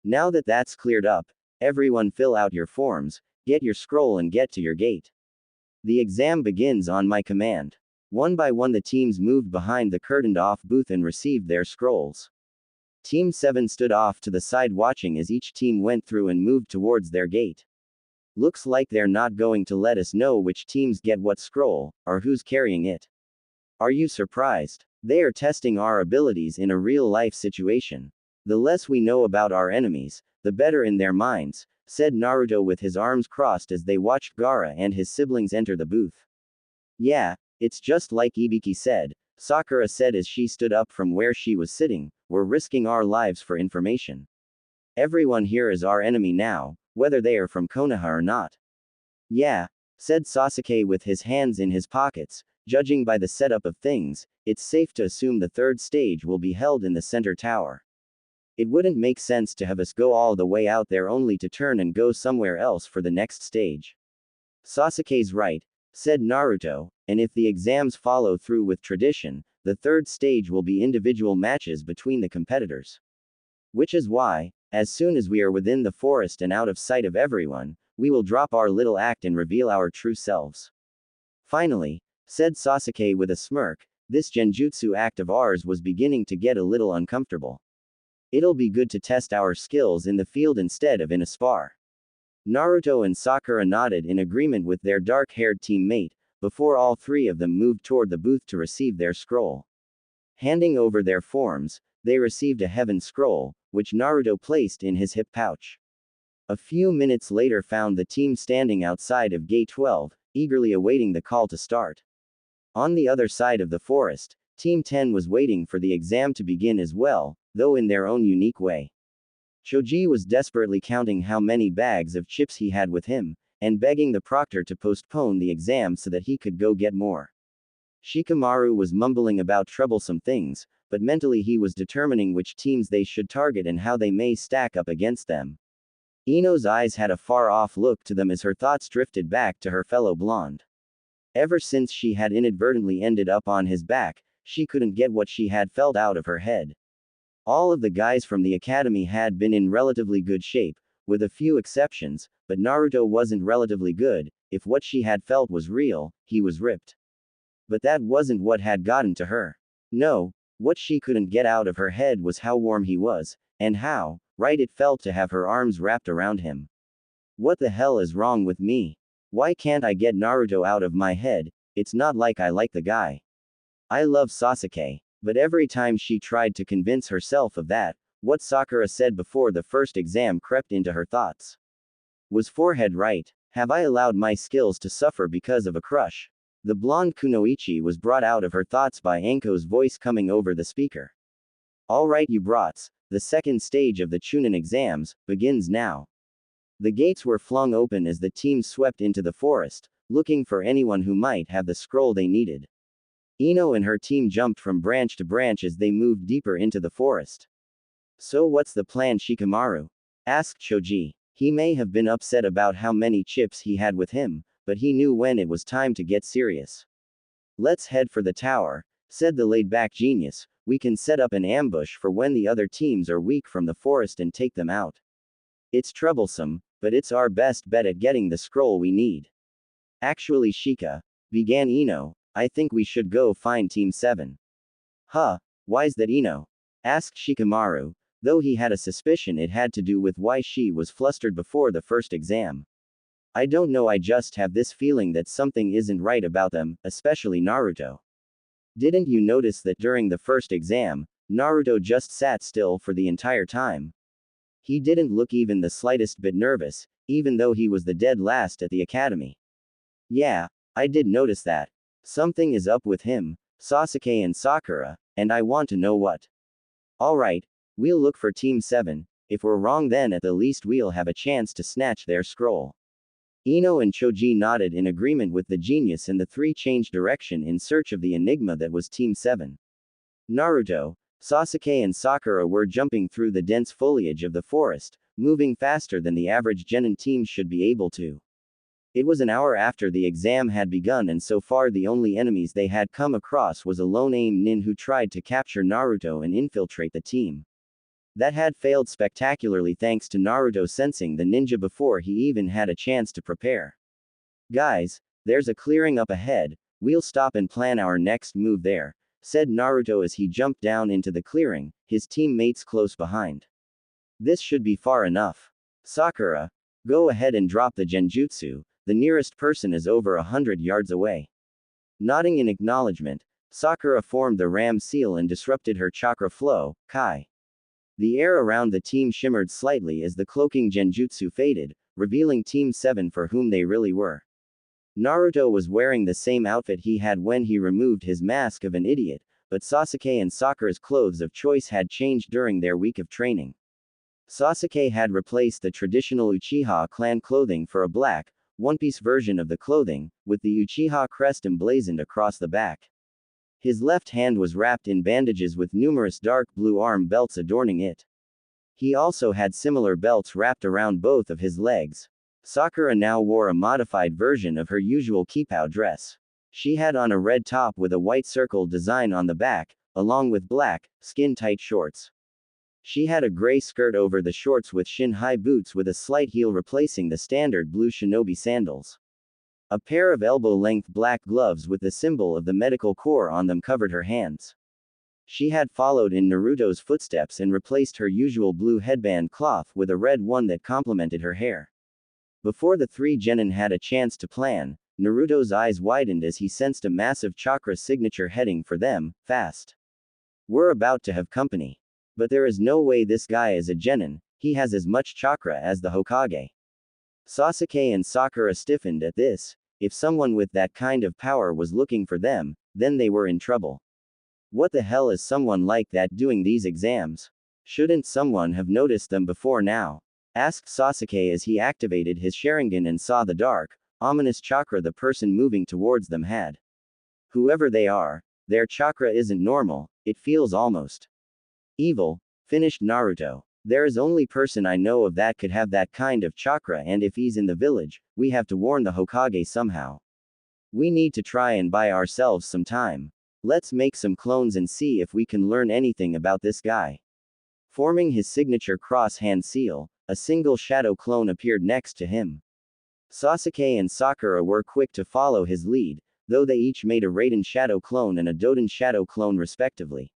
Now that that's cleared up, everyone fill out your forms, get your scroll and get to your gate. The exam begins on my command. One by one the teams moved behind the curtained-off booth and received their scrolls. Team 7 stood off to the side watching as each team went through and moved towards their gate. Looks like they're not going to let us know which teams get what scroll, or who's carrying it. Are you surprised? They are testing our abilities in a real-life situation. The less we know about our enemies, the better in their minds, said Naruto with his arms crossed as they watched Gaara and his siblings enter the booth. Yeah, it's just like Ibiki said, Sakura said as she stood up from where she was sitting, we're risking our lives for information. Everyone here is our enemy now, whether they are from Konoha or not. Yeah, said Sasuke with his hands in his pockets. Judging by the setup of things, it's safe to assume the third stage will be held in the center tower. It wouldn't make sense to have us go all the way out there only to turn and go somewhere else for the next stage. Sasuke's right, said Naruto, and if the exams follow through with tradition, the third stage will be individual matches between the competitors. Which is why, as soon as we are within the forest and out of sight of everyone, we will drop our little act and reveal our true selves. Finally, said Sasuke with a smirk, this genjutsu act of ours was beginning to get a little uncomfortable. It'll be good to test our skills in the field instead of in a spar. Naruto and Sakura nodded in agreement with their dark-haired teammate, before all three of them moved toward the booth to receive their scroll. Handing over their forms, they received a heaven scroll, which Naruto placed in his hip pouch. A few minutes later found the team standing outside of Gate 12, eagerly awaiting the call to start. On the other side of the forest, Team 10 was waiting for the exam to begin as well, though in their own unique way. Choji was desperately counting how many bags of chips he had with him, and begging the proctor to postpone the exam so that he could go get more. Shikamaru was mumbling about troublesome things, but mentally he was determining which teams they should target and how they may stack up against them. Ino's eyes had a far-off look to them as her thoughts drifted back to her fellow blonde. Ever since she had inadvertently ended up on his back, she couldn't get what she had felt out of her head. All of the guys from the academy had been in relatively good shape, with a few exceptions, but Naruto wasn't relatively good. If what she had felt was real, he was ripped. But that wasn't what had gotten to her. No, what she couldn't get out of her head was how warm he was, and how right it felt to have her arms wrapped around him. What the hell is wrong with me? Why can't I get Naruto out of my head? It's not like I like the guy. I love Sasuke. But every time she tried to convince herself of that, what Sakura said before the first exam crept into her thoughts. Was forehead right? Have I allowed my skills to suffer because of a crush? The blonde Kunoichi was brought out of her thoughts by Anko's voice coming over the speaker. Alright you brats, the second stage of the Chunin exams begins now. The gates were flung open as the team swept into the forest, looking for anyone who might have the scroll they needed. Ino and her team jumped from branch to branch as they moved deeper into the forest. So what's the plan, Shikamaru? Asked Choji. He may have been upset about how many chips he had with him, but he knew when it was time to get serious. Let's head for the tower, said the laid-back genius. We can set up an ambush for when the other teams are weak from the forest and take them out. It's troublesome, but it's our best bet at getting the scroll we need. Actually, Shika, began Ino, I think we should go find Team 7. Huh, why's that, Ino? Asked Shikamaru, though he had a suspicion it had to do with why she was flustered before the first exam. I don't know, I just have this feeling that something isn't right about them, especially Naruto. Didn't you notice that during the first exam, Naruto just sat still for the entire time? He didn't look even the slightest bit nervous, even though he was the dead last at the academy. Yeah, I did notice that. Something is up with him, Sasuke and Sakura, and I want to know what. Alright, we'll look for Team 7, if we're wrong then at the least we'll have a chance to snatch their scroll. Ino and Choji nodded in agreement with the genius and the three changed direction in search of the enigma that was Team 7. Naruto, Sasuke and Sakura were jumping through the dense foliage of the forest, moving faster than the average genin team should be able to. It was an hour after the exam had begun and so far the only enemies they had come across was a lone aim nin who tried to capture Naruto and infiltrate the team. That had failed spectacularly thanks to Naruto sensing the ninja before he even had a chance to prepare. Guys, there's a clearing up ahead, we'll stop and plan our next move there, said Naruto as he jumped down into the clearing, his teammates close behind. This should be far enough. Sakura, go ahead and drop the genjutsu. The nearest person is over 100 yards away. Nodding in acknowledgement, Sakura formed the ram seal and disrupted her chakra flow, Kai. The air around the team shimmered slightly as the cloaking genjutsu faded, revealing Team 7 for whom they really were. Naruto was wearing the same outfit he had when he removed his mask of an idiot, but Sasuke and Sakura's clothes of choice had changed during their week of training. Sasuke had replaced the traditional Uchiha clan clothing for a black, one-piece version of the clothing, with the Uchiha crest emblazoned across the back. His left hand was wrapped in bandages with numerous dark blue arm belts adorning it. He also had similar belts wrapped around both of his legs. Sakura now wore a modified version of her usual kipao dress. She had on a red top with a white circle design on the back, along with black, skin-tight shorts. She had a gray skirt over the shorts with shin-high boots with a slight heel replacing the standard blue shinobi sandals. A pair of elbow-length black gloves with the symbol of the medical corps on them covered her hands. She had followed in Naruto's footsteps and replaced her usual blue headband cloth with a red one that complemented her hair. Before the three genin had a chance to plan, Naruto's eyes widened as he sensed a massive chakra signature heading for them, fast. We're about to have company. But there is no way this guy is a genin, he has as much chakra as the Hokage. Sasuke and Sakura stiffened at this. If someone with that kind of power was looking for them, then they were in trouble. What the hell is someone like that doing these exams? Shouldn't someone have noticed them before now? Asked Sasuke as he activated his Sharingan and saw the dark, ominous chakra the person moving towards them had. Whoever they are, their chakra isn't normal, it feels almost evil, finished Naruto. There is only person I know of that could have that kind of chakra, and if he's in the village, we have to warn the Hokage somehow. We need to try and buy ourselves some time. Let's make some clones and see if we can learn anything about this guy. Forming his signature cross-hand seal, a single shadow clone appeared next to him. Sasuke and Sakura were quick to follow his lead, though they each made a Raiden shadow clone and a Doden shadow clone respectively.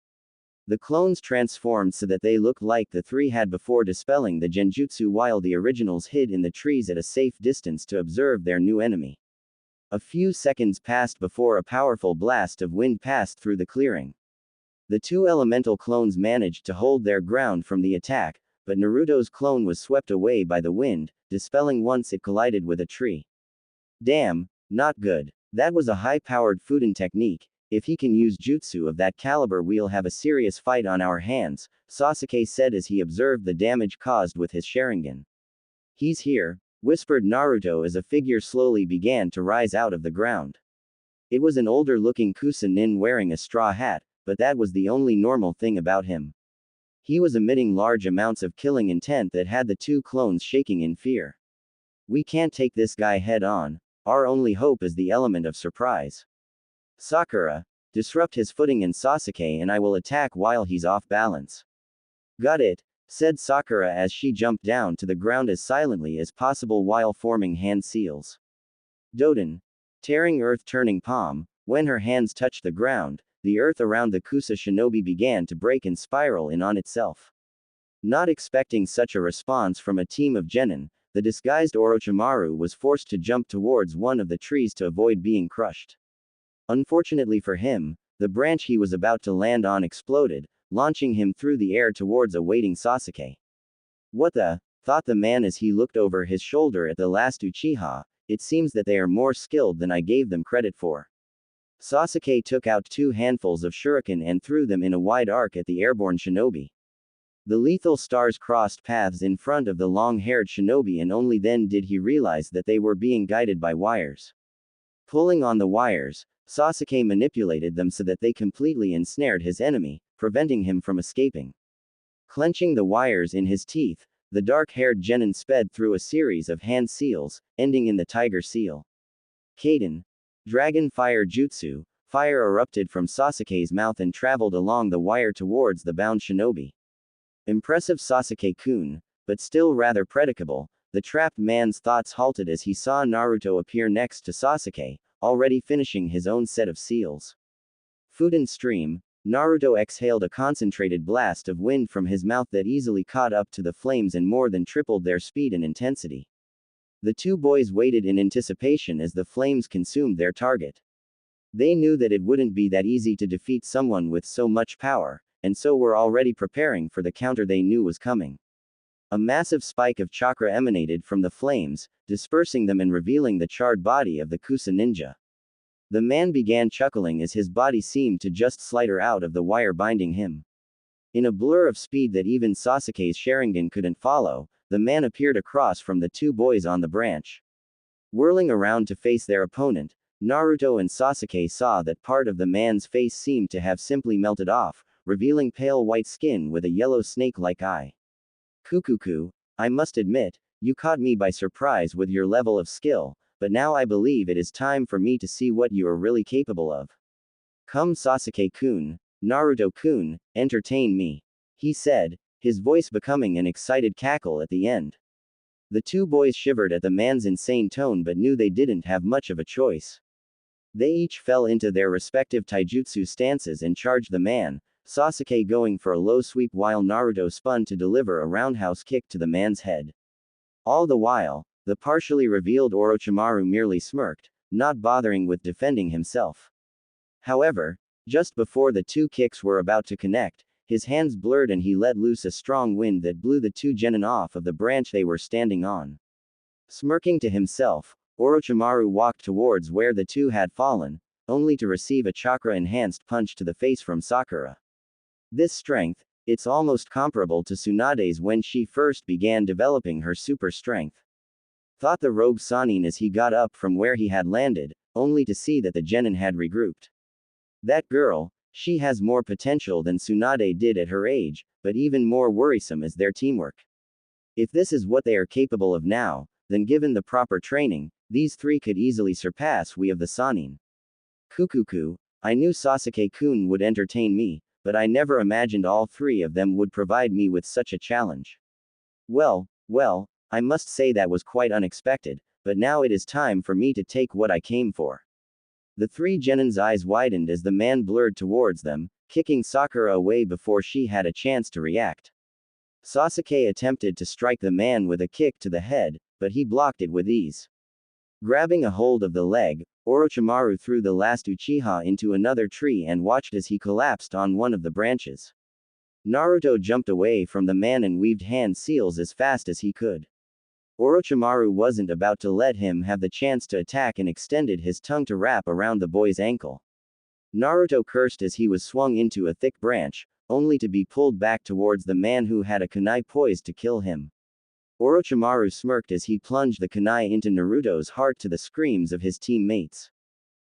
The clones transformed so that they looked like the three had before, dispelling the genjutsu while the originals hid in the trees at a safe distance to observe their new enemy. A few seconds passed before a powerful blast of wind passed through the clearing. The two elemental clones managed to hold their ground from the attack, but Naruto's clone was swept away by the wind, dispelling once it collided with a tree. Damn, not good. That was a high-powered Fuden technique. If he can use jutsu of that caliber, we'll have a serious fight on our hands, Sasuke said as he observed the damage caused with his Sharingan. He's here, whispered Naruto as a figure slowly began to rise out of the ground. It was an older-looking Kusa-nin wearing a straw hat, but that was the only normal thing about him. He was emitting large amounts of killing intent that had the two clones shaking in fear. We can't take this guy head on, our only hope is the element of surprise. Sakura, disrupt his footing and Sasuke and I will attack while he's off balance. Got it, said Sakura as she jumped down to the ground as silently as possible while forming hand seals. Doden, tearing earth turning palm, when her hands touched the ground, the earth around the Kusa shinobi began to break and spiral in on itself. Not expecting such a response from a team of genin, the disguised Orochimaru was forced to jump towards one of the trees to avoid being crushed. Unfortunately for him, the branch he was about to land on exploded, launching him through the air towards a waiting Sasuke. What the? Thought the man as he looked over his shoulder at the last Uchiha, it seems that they are more skilled than I gave them credit for. Sasuke took out 2 handfuls of shuriken and threw them in a wide arc at the airborne shinobi. The lethal stars crossed paths in front of the long-haired shinobi, and only then did he realize that they were being guided by wires. Pulling on the wires, Sasuke manipulated them so that they completely ensnared his enemy, preventing him from escaping. Clenching the wires in his teeth, the dark-haired genin sped through a series of hand seals, ending in the tiger seal. Kaden. Dragon Fire Jutsu, fire erupted from Sasuke's mouth and traveled along the wire towards the bound shinobi. Impressive Sasuke-kun, but still rather predictable, the trapped man's thoughts halted as he saw Naruto appear next to Sasuke, already finishing his own set of seals. Fuden stream, Naruto exhaled a concentrated blast of wind from his mouth that easily caught up to the flames and more than tripled their speed and intensity. The two boys waited in anticipation as the flames consumed their target. They knew that it wouldn't be that easy to defeat someone with so much power, and so were already preparing for the counter they knew was coming. A massive spike of chakra emanated from the flames, dispersing them and revealing the charred body of the Kusa ninja. The man began chuckling as his body seemed to just slither out of the wire binding him. In a blur of speed that even Sasuke's Sharingan couldn't follow, the man appeared across from the two boys on the branch. Whirling around to face their opponent, Naruto and Sasuke saw that part of the man's face seemed to have simply melted off, revealing pale white skin with a yellow snake-like eye. Kukuku, I must admit, you caught me by surprise with your level of skill, but now I believe it is time for me to see what you are really capable of. Come Sasuke-kun, Naruto-kun, entertain me, he said, his voice becoming an excited cackle at the end. The two boys shivered at the man's insane tone but knew they didn't have much of a choice. They each fell into their respective taijutsu stances and charged the man, Sasuke going for a low sweep while Naruto spun to deliver a roundhouse kick to the man's head. All the while, the partially revealed Orochimaru merely smirked, not bothering with defending himself. However, just before the two kicks were about to connect, his hands blurred and he let loose a strong wind that blew the two genin off of the branch they were standing on. Smirking to himself, Orochimaru walked towards where the two had fallen, only to receive a chakra-enhanced punch to the face from Sakura. This strength, it's almost comparable to Tsunade's when she first began developing her super strength. Thought the rogue Sannin as he got up from where he had landed, only to see that the genin had regrouped. That girl, she has more potential than Tsunade did at her age, but even more worrisome is their teamwork. If this is what they are capable of now, then given the proper training, these three could easily surpass we of the Sannin. Kukuku, I knew Sasuke-kun would entertain me, but I never imagined all three of them would provide me with such a challenge. Well, I must say that was quite unexpected, but now it is time for me to take what I came for. The three genin's eyes widened as the man blurred towards them, kicking Sakura away before she had a chance to react. Sasuke attempted to strike the man with a kick to the head, but he blocked it with ease. Grabbing a hold of the leg, Orochimaru threw the last Uchiha into another tree and watched as he collapsed on one of the branches. Naruto jumped away from the man and weaved hand seals as fast as he could. Orochimaru wasn't about to let him have the chance to attack and extended his tongue to wrap around the boy's ankle. Naruto cursed as he was swung into a thick branch, only to be pulled back towards the man who had a kunai poised to kill him. Orochimaru smirked as he plunged the kunai into Naruto's heart to the screams of his teammates.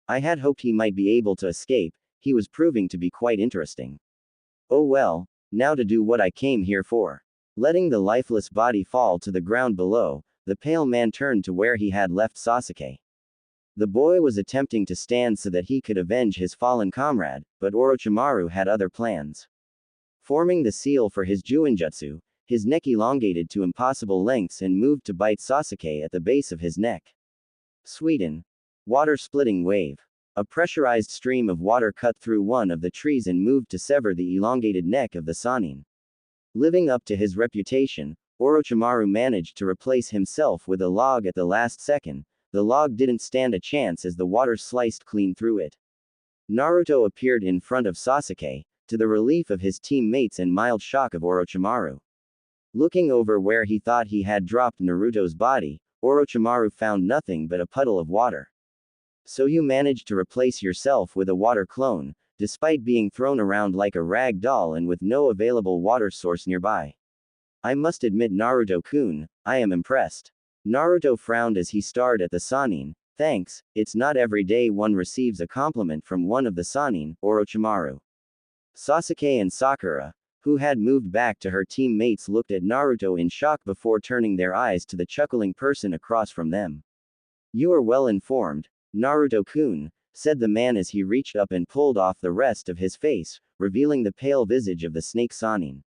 I had hoped he might be able to escape, he was proving to be quite interesting. Oh well, now to do what I came here for. Letting the lifeless body fall to the ground below, the pale man turned to where he had left Sasuke. The boy was attempting to stand so that he could avenge his fallen comrade, but Orochimaru had other plans. Forming the seal for his Juinjutsu, his neck elongated to impossible lengths and moved to bite Sasuke at the base of his neck. Sweden. Water-splitting wave. A pressurized stream of water cut through one of the trees and moved to sever the elongated neck of the Sannin. Living up to his reputation, Orochimaru managed to replace himself with a log at the last second. The log didn't stand a chance as the water sliced clean through it. Naruto appeared in front of Sasuke, to the relief of his teammates and mild shock of Orochimaru. Looking over where he thought he had dropped Naruto's body, Orochimaru found nothing but a puddle of water. So you managed to replace yourself with a water clone, despite being thrown around like a rag doll and with no available water source nearby. I must admit Naruto-kun, I am impressed. Naruto frowned as he stared at the Sannin. Thanks, it's not every day one receives a compliment from one of the Sannin, Orochimaru. Sasuke and Sakura, who had moved back to her teammates, looked at Naruto in shock before turning their eyes to the chuckling person across from them. You are well informed, Naruto-kun, said the man as he reached up and pulled off the rest of his face, revealing the pale visage of the snake Sannin.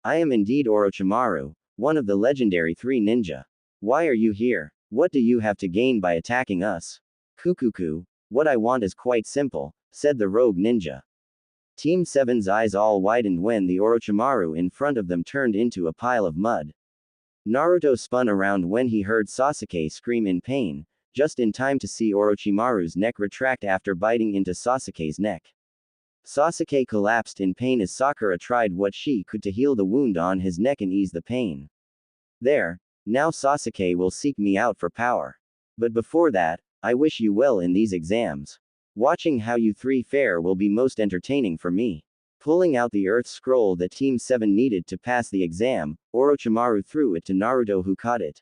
I am indeed Orochimaru, one of the legendary three ninja. Why are you here? What do you have to gain by attacking us? Kukuku, what I want is quite simple, said the rogue ninja. Team 7's eyes all widened when the Orochimaru in front of them turned into a pile of mud. Naruto spun around when he heard Sasuke scream in pain, just in time to see Orochimaru's neck retract after biting into Sasuke's neck. Sasuke collapsed in pain as Sakura tried what she could to heal the wound on his neck and ease the pain. There, now Sasuke will seek me out for power. But before that, I wish you well in these exams. Watching how you three fare will be most entertaining for me. Pulling out the earth scroll that Team 7 needed to pass the exam, Orochimaru threw it to Naruto who caught it.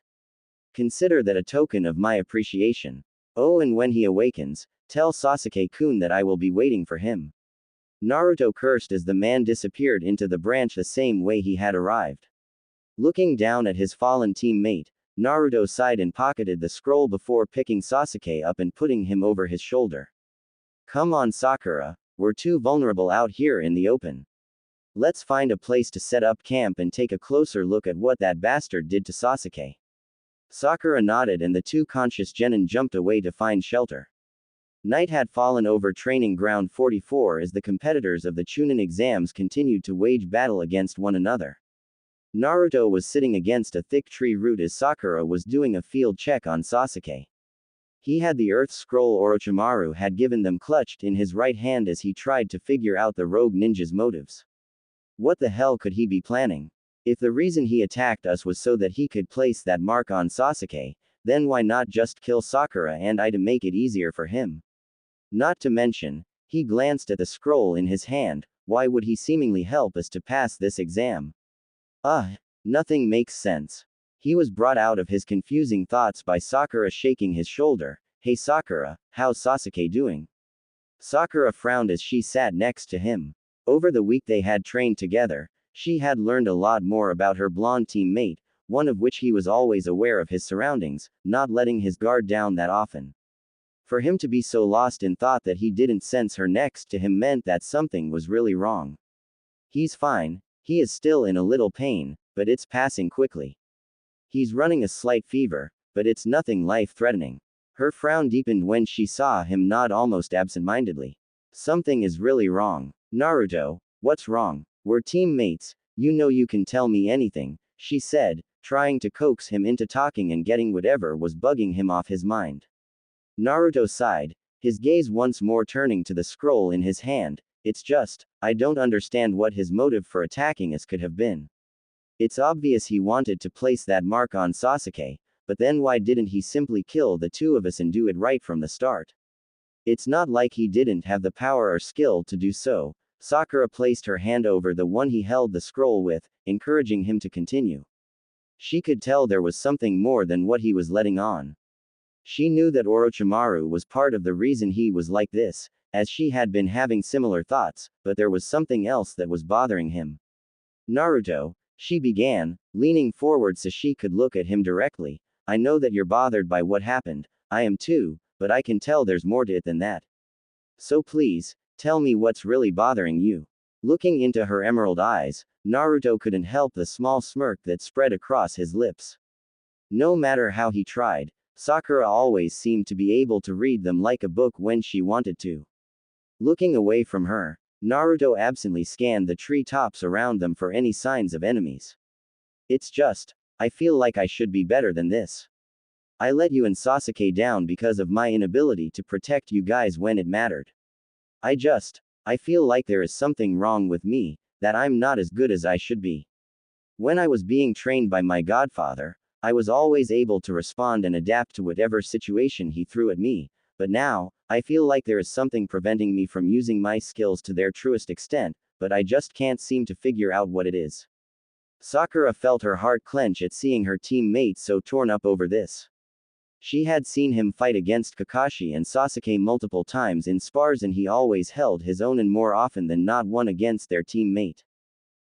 Consider that a token of my appreciation. Oh, and when he awakens, tell Sasuke-kun that I will be waiting for him. Naruto cursed as the man disappeared into the branch the same way he had arrived. Looking down at his fallen teammate, Naruto sighed and pocketed the scroll before picking Sasuke up and putting him over his shoulder. Come on, Sakura, we're too vulnerable out here in the open. Let's find a place to set up camp and take a closer look at what that bastard did to Sasuke. Sakura nodded and the two conscious genin jumped away to find shelter. Night had fallen over training ground 44 as the competitors of the Chunin exams continued to wage battle against one another. Naruto was sitting against a thick tree root as Sakura was doing a field check on Sasuke. He had the earth scroll Orochimaru had given them clutched in his right hand as he tried to figure out the rogue ninja's motives. What the hell could he be planning? If the reason he attacked us was so that he could place that mark on Sasuke, then why not just kill Sakura and I to make it easier for him? Not to mention, he glanced at the scroll in his hand, why would he seemingly help us to pass this exam? Nothing makes sense. He was brought out of his confusing thoughts by Sakura shaking his shoulder. Hey Sakura, how's Sasuke doing? Sakura frowned as she sat next to him. Over the week they had trained together, she had learned a lot more about her blonde teammate, one of which he was always aware of his surroundings, not letting his guard down that often. For him to be so lost in thought that he didn't sense her next to him meant that something was really wrong. He's fine, he is still in a little pain, but it's passing quickly. He's running a slight fever, but it's nothing life-threatening. Her frown deepened when she saw him nod almost absent-mindedly. Something is really wrong. Naruto, what's wrong? We're teammates, you know you can tell me anything, she said, trying to coax him into talking and getting whatever was bugging him off his mind. Naruto sighed, his gaze once more turning to the scroll in his hand. It's just, I don't understand what his motive for attacking us could have been. It's obvious he wanted to place that mark on Sasuke, but then why didn't he simply kill the two of us and do it right from the start? It's not like he didn't have the power or skill to do so. Sakura placed her hand over the one he held the scroll with, encouraging him to continue. She could tell there was something more than what he was letting on. She knew that Orochimaru was part of the reason he was like this, as she had been having similar thoughts, but there was something else that was bothering him. Naruto, she began, leaning forward so she could look at him directly. I know that you're bothered by what happened, I am too, but I can tell there's more to it than that. So please, tell me what's really bothering you. Looking into her emerald eyes, Naruto couldn't help the small smirk that spread across his lips. No matter how he tried, Sakura always seemed to be able to read them like a book when she wanted to. Looking away from her, Naruto absently scanned the tree tops around them for any signs of enemies. It's just, I feel like I should be better than this. I let you and Sasuke down because of my inability to protect you guys when it mattered. I feel like there is something wrong with me, that I'm not as good as I should be. When I was being trained by my godfather, I was always able to respond and adapt to whatever situation he threw at me, but now, I feel like there is something preventing me from using my skills to their truest extent, but I just can't seem to figure out what it is. Sakura felt her heart clench at seeing her teammates so torn up over this. She had seen him fight against Kakashi and Sasuke multiple times in spars and he always held his own and more often than not won against their teammate.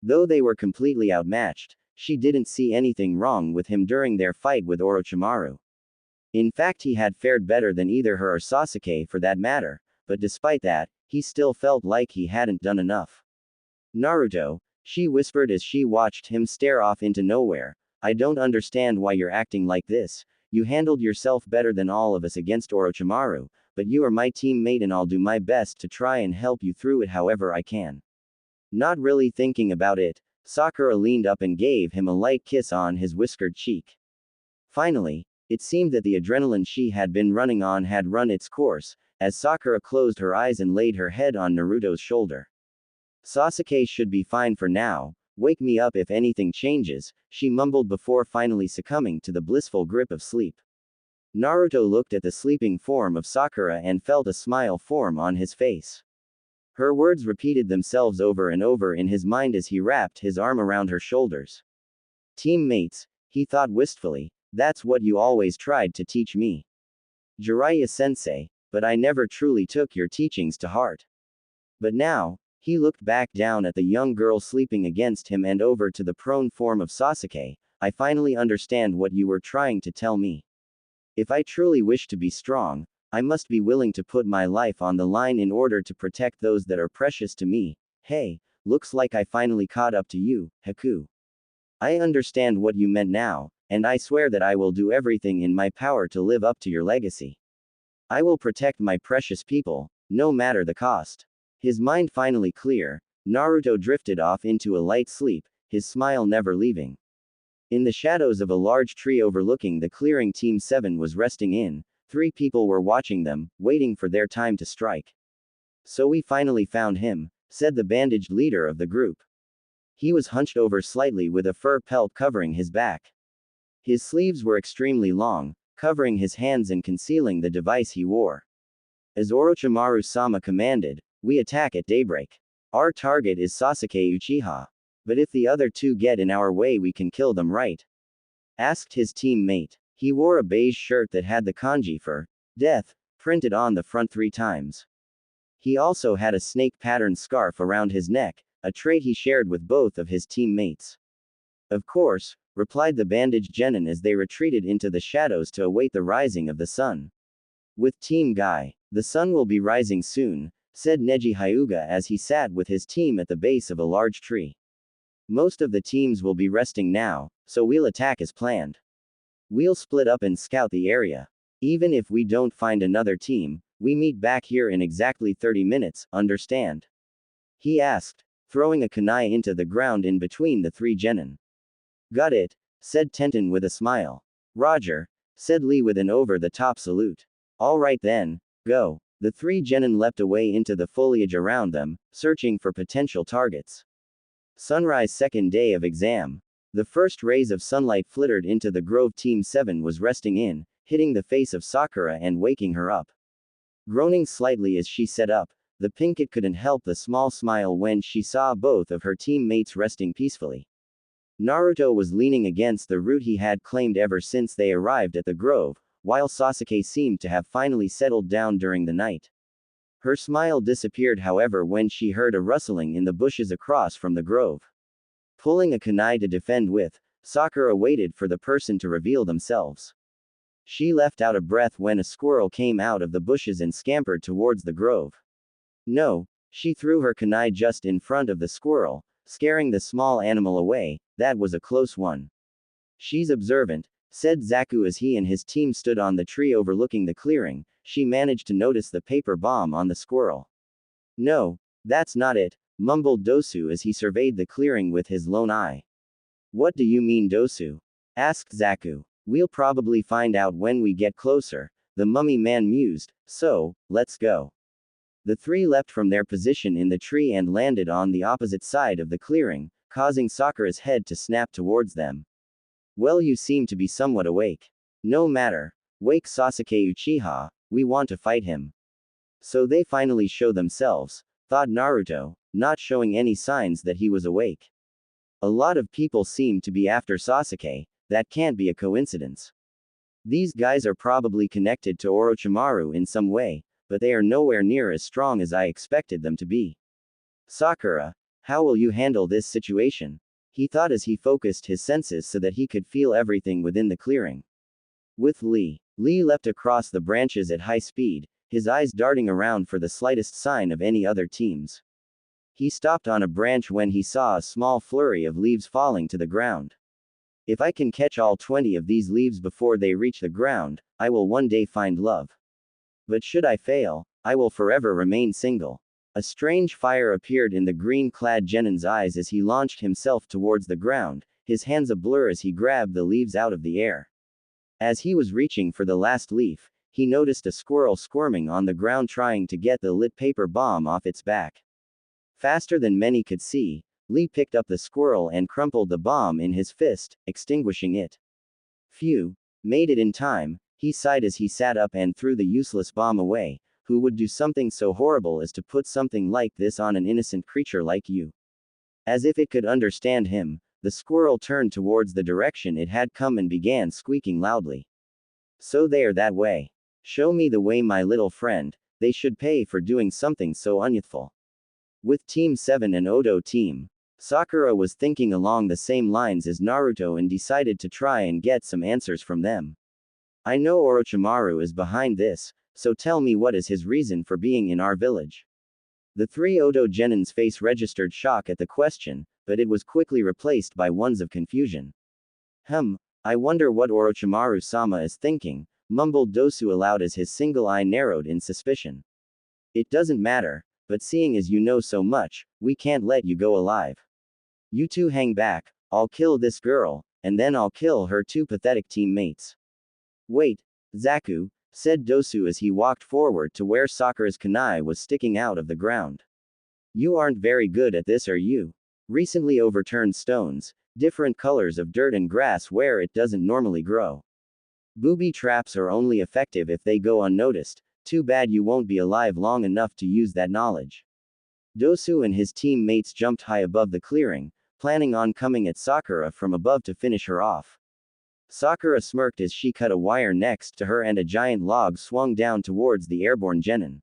Though they were completely outmatched, she didn't see anything wrong with him during their fight with Orochimaru. In fact, he had fared better than either her or Sasuke for that matter, but despite that, he still felt like he hadn't done enough. Naruto, she whispered as she watched him stare off into nowhere, I don't understand why you're acting like this. You handled yourself better than all of us against Orochimaru, but you are my teammate and I'll do my best to try and help you through it however I can. Not really thinking about it, Sakura leaned up and gave him a light kiss on his whiskered cheek. Finally, it seemed that the adrenaline she had been running on had run its course, as Sakura closed her eyes and laid her head on Naruto's shoulder. Sasuke should be fine for now, wake me up if anything changes, she mumbled before finally succumbing to the blissful grip of sleep. Naruto looked at the sleeping form of Sakura and felt a smile form on his face. Her words repeated themselves over and over in his mind as he wrapped his arm around her shoulders. Teammates, he thought wistfully, That's what you always tried to teach me. Jiraiya-sensei, but I never truly took your teachings to heart. But now, he looked back down at the young girl sleeping against him and over to the prone form of Sasuke. I finally understand what you were trying to tell me. If I truly wish to be strong, I must be willing to put my life on the line in order to protect those that are precious to me. Hey, looks like I finally caught up to you, Haku. I understand what you meant now, and I swear that I will do everything in my power to live up to your legacy. I will protect my precious people, no matter the cost. His mind finally clear, Naruto drifted off into a light sleep, his smile never leaving. In the shadows of a large tree overlooking the clearing, Team 7 was resting in. 3 people were watching them, waiting for their time to strike. So we finally found him, said the bandaged leader of the group. He was hunched over slightly with a fur pelt covering his back. His sleeves were extremely long, covering his hands and concealing the device he wore. As Orochimaru-sama commanded, we attack at daybreak. Our target is Sasuke Uchiha. But if the other 2 get in our way, we can kill them, right? Asked his teammate. He wore a beige shirt that had the kanji for death printed on the front 3 times. He also had a snake pattern scarf around his neck, a trait he shared with both of his teammates. Of course, replied the bandaged genin as they retreated into the shadows to await the rising of the sun. With Team Guy, the sun will be rising soon, said Neji Hyuga as he sat with his team at the base of a large tree. Most of the teams will be resting now, so we'll attack as planned. We'll split up and scout the area. Even if we don't find another team, we meet back here in exactly 30 minutes, understand? He asked, throwing a kunai into the ground in between the 3 genin. Got it, said Tenten with a smile. Roger, said Lee with an over-the-top salute. Alright then, go. The 3 genin leapt away into the foliage around them, searching for potential targets. Sunrise, second day of exam. The first rays of sunlight flittered into the grove Team 7 was resting in, hitting the face of Sakura and waking her up. Groaning slightly as she sat up, the Pinkett couldn't help the small smile when she saw both of her teammates resting peacefully. Naruto was leaning against the root he had claimed ever since they arrived at the grove, while Sasuke seemed to have finally settled down during the night. Her smile disappeared, however, when she heard a rustling in the bushes across from the grove. Pulling a kunai to defend with, Sakura waited for the person to reveal themselves. She left out of breath when a squirrel came out of the bushes and scampered towards the grove. No, she threw her kunai just in front of the squirrel, scaring the small animal away. That was a close one. She's observant, said Zaku as he and his team stood on the tree overlooking the clearing. She managed to notice the paper bomb on the squirrel. No, that's not it, mumbled Dosu as he surveyed the clearing with his lone eye. What do you mean, Dosu? Asked Zaku. We'll probably find out when we get closer, the mummy man mused, so, let's go. The 3 leapt from their position in the tree and landed on the opposite side of the clearing, causing Sakura's head to snap towards them. Well, you seem to be somewhat awake. No matter. Wake Sasuke Uchiha, we want to fight him. So they finally show themselves, thought Naruto, not showing any signs that he was awake. A lot of people seem to be after Sasuke, that can't be a coincidence. These guys are probably connected to Orochimaru in some way, but they are nowhere near as strong as I expected them to be. Sakura, how will you handle this situation? He thought as he focused his senses so that he could feel everything within the clearing. With Lee leapt across the branches at high speed, his eyes darting around for the slightest sign of any other teams. He stopped on a branch when he saw a small flurry of leaves falling to the ground. If I can catch all 20 of these leaves before they reach the ground, I will one day find love. But should I fail, I will forever remain single. A strange fire appeared in the green-clad genin's eyes as he launched himself towards the ground, his hands a blur as he grabbed the leaves out of the air. As he was reaching for the last leaf, he noticed a squirrel squirming on the ground trying to get the lit paper bomb off its back. Faster than many could see, Lee picked up the squirrel and crumpled the bomb in his fist, extinguishing it. Phew, made it in time, he sighed as he sat up and threw the useless bomb away. Who would do something so horrible as to put something like this on an innocent creature like you? As if it could understand him, the squirrel turned towards the direction it had come and began squeaking loudly. So there that way. Show me the way, my little friend, they should pay for doing something so unyouthful. With Team 7 and Odo team, Sakura was thinking along the same lines as Naruto and decided to try and get some answers from them. I know Orochimaru is behind this, so tell me, what is his reason for being in our village? The three Odo genins' face registered shock at the question, but it was quickly replaced by ones of confusion. I wonder what Orochimaru-sama is thinking, mumbled Dosu aloud as his single eye narrowed in suspicion. It doesn't matter, but seeing as you know so much, we can't let you go alive. You two hang back, I'll kill this girl, and then I'll kill her two pathetic teammates. Wait, Zaku, said Dosu as he walked forward to where Sakura's kunai was sticking out of the ground. You aren't very good at this, are you? Recently overturned stones, different colors of dirt and grass where it doesn't normally grow. Booby traps are only effective if they go unnoticed. Too bad you won't be alive long enough to use that knowledge. Dosu and his teammates jumped high above the clearing, planning on coming at Sakura from above to finish her off. Sakura smirked as she cut a wire next to her and a giant log swung down towards the airborne genin.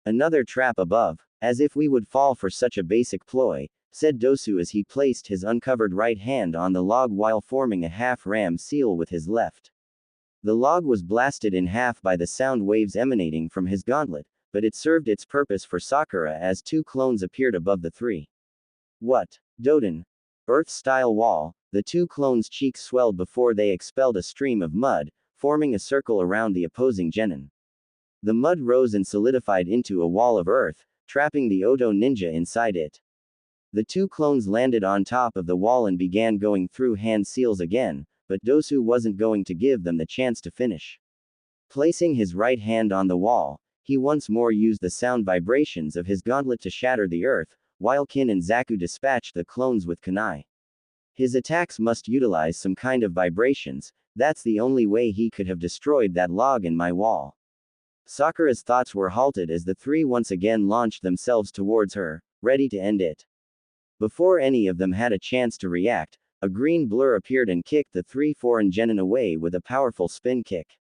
Another trap above, as if we would fall for such a basic ploy, said Dosu as he placed his uncovered right hand on the log while forming a half-ram seal with his left. The log was blasted in half by the sound waves emanating from his gauntlet, but it served its purpose for Sakura as two clones appeared above the three. What? Doden. Earth-style wall, the two clones' cheeks swelled before they expelled a stream of mud, forming a circle around the opposing genin. The mud rose and solidified into a wall of earth, trapping the Odo ninja inside it. The two clones landed on top of the wall and began going through hand seals again, but Dosu wasn't going to give them the chance to finish. Placing his right hand on the wall, he once more used the sound vibrations of his gauntlet to shatter the earth, while Kin and Zaku dispatched the clones with kunai. His attacks must utilize some kind of vibrations, that's the only way he could have destroyed that log in my wall. Sakura's thoughts were halted as the three once again launched themselves towards her, ready to end it. Before any of them had a chance to react, a green blur appeared and kicked the three foreign genin away with a powerful spin kick.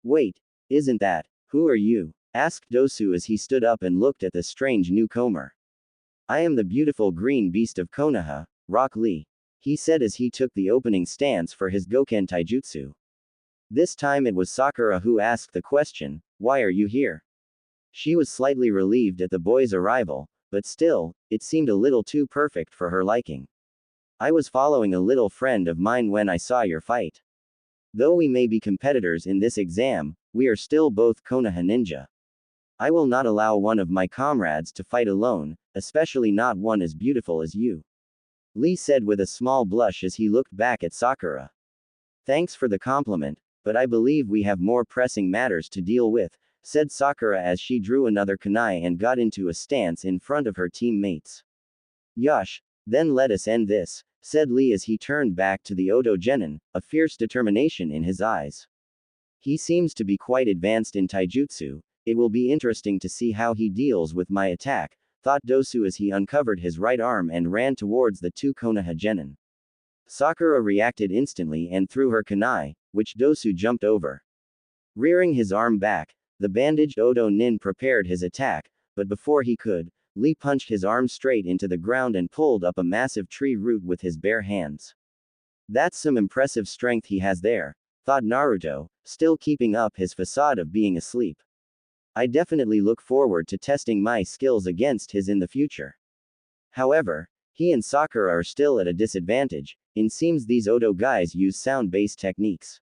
Wait, isn't that, who are you? Asked Dosu as he stood up and looked at the strange newcomer. I am the beautiful green beast of Konoha, Rock Lee, he said as he took the opening stance for his Goken Taijutsu. This time it was Sakura who asked the question, why are you here? She was slightly relieved at the boy's arrival, but still, it seemed a little too perfect for her liking. I was following a little friend of mine when I saw your fight. Though we may be competitors in this exam, we are still both Konoha ninja. I will not allow one of my comrades to fight alone, especially not one as beautiful as you. Lee said with a small blush as he looked back at Sakura. Thanks for the compliment, but I believe we have more pressing matters to deal with, said Sakura as she drew another kunai and got into a stance in front of her teammates. Yosh, then let us end this, said Lee as he turned back to the Odo genin, a fierce determination in his eyes. He seems to be quite advanced in taijutsu. It will be interesting to see how he deals with my attack, thought Dosu as he uncovered his right arm and ran towards the two Konoha genin. Sakura reacted instantly and threw her kunai, which Dosu jumped over. Rearing his arm back, the bandaged Odo nin prepared his attack, but before he could, Lee punched his arm straight into the ground and pulled up a massive tree root with his bare hands. That's some impressive strength he has there, thought Naruto, still keeping up his facade of being asleep. I definitely look forward to testing my skills against his in the future. However, he and Sakura are still at a disadvantage. It seems these Odo guys use sound-based techniques.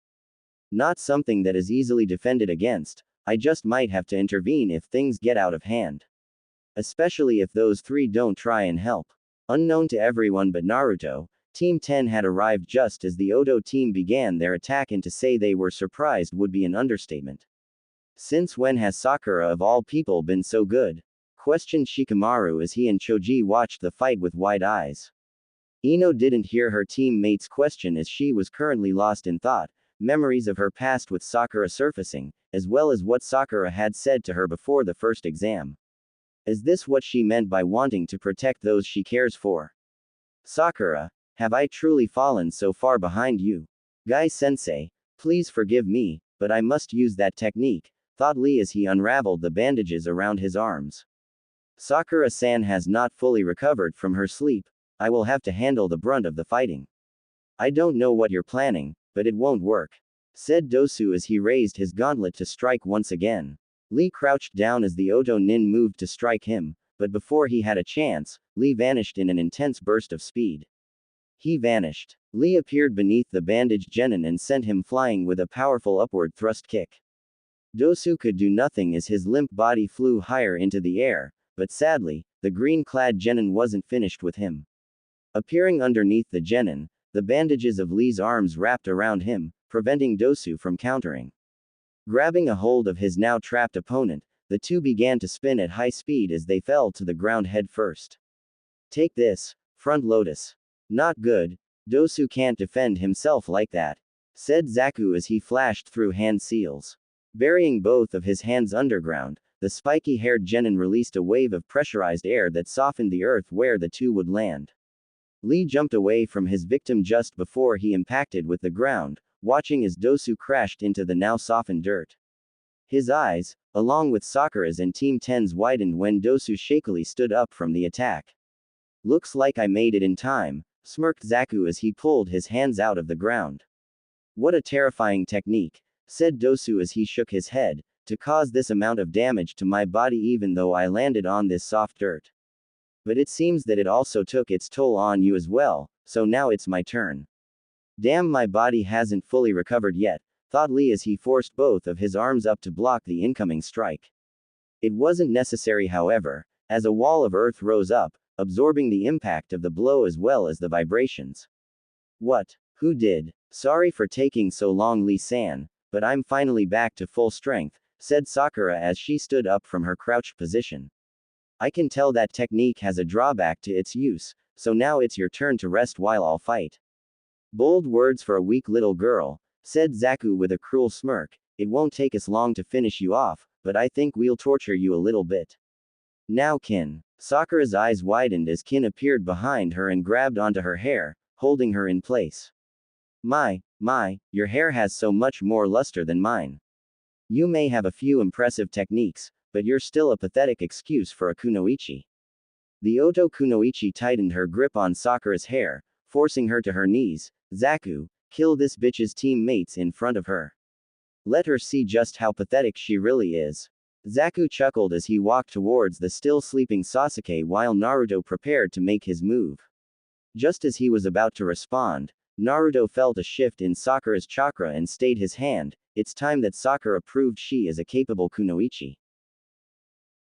Not something that is easily defended against. I just might have to intervene if things get out of hand. Especially if those three don't try and help. Unknown to everyone but Naruto, Team 10 had arrived just as the Odo team began their attack, and to say they were surprised would be an understatement. Since when has Sakura of all people been so good? Questioned Shikamaru as he and Choji watched the fight with wide eyes. Ino didn't hear her teammate's question as she was currently lost in thought, memories of her past with Sakura surfacing, as well as what Sakura had said to her before the first exam. Is this what she meant by wanting to protect those she cares for? Sakura, Have I truly fallen so far behind you? Guy-sensei, please forgive me, but I must use that technique, thought Lee as he unraveled the bandages around his arms. Sakura-san has not fully recovered from her sleep. I will have to handle the brunt of the fighting. I don't know what you're planning, but it won't work, said Dosu as he raised his gauntlet to strike once again. Lee crouched down as the Oto Nin moved to strike him, but before he had a chance, Lee vanished in an intense burst of speed. He vanished. Lee appeared beneath the bandaged genin and sent him flying with a powerful upward thrust kick. Dosu could do nothing as his limp body flew higher into the air, but sadly, the green-clad genin wasn't finished with him. Appearing underneath the genin, the bandages of Lee's arms wrapped around him, preventing Dosu from countering. Grabbing a hold of his now trapped opponent, the two began to spin at high speed as they fell to the ground head first. Take this, front lotus. Not good, Dosu can't defend himself like that, said Zaku as he flashed through hand seals. Burying both of his hands underground, the spiky-haired genin released a wave of pressurized air that softened the earth where the two would land. Lee jumped away from his victim just before he impacted with the ground, watching as Dosu crashed into the now softened dirt. His eyes, along with Sakura's and Team 10's, widened when Dosu shakily stood up from the attack. Looks like I made it in time, smirked Zaku as he pulled his hands out of the ground. What a terrifying technique, said Dosu as he shook his head, to cause this amount of damage to my body even though I landed on this soft dirt. But it seems that it also took its toll on you as well, so now it's my turn. Damn, my body hasn't fully recovered yet, thought Lee as he forced both of his arms up to block the incoming strike. It wasn't necessary, however, as a wall of earth rose up, absorbing the impact of the blow as well as the vibrations. What? Who did? Sorry for taking so long, Lee-san, but I'm finally back to full strength, said Sakura as she stood up from her crouched position. I can tell that technique has a drawback to its use, so now it's your turn to rest while I'll fight. Bold words for a weak little girl, said Zaku with a cruel smirk. It won't take us long to finish you off, but I think we'll torture you a little bit. Now, Kin. Sakura's eyes widened as Kin appeared behind her and grabbed onto her hair, holding her in place. My, your hair has so much more luster than mine. You may have a few impressive techniques, but you're still a pathetic excuse for a kunoichi. The Oto kunoichi tightened her grip on Sakura's hair, forcing her to her knees. Zaku, kill this bitch's teammates in front of her. Let her see just how pathetic she really is. Zaku chuckled as he walked towards the still sleeping Sasuke while Naruto prepared to make his move. Just as he was about to respond, Naruto felt a shift in Sakura's chakra and stayed his hand. It's time that Sakura proved she is a capable kunoichi.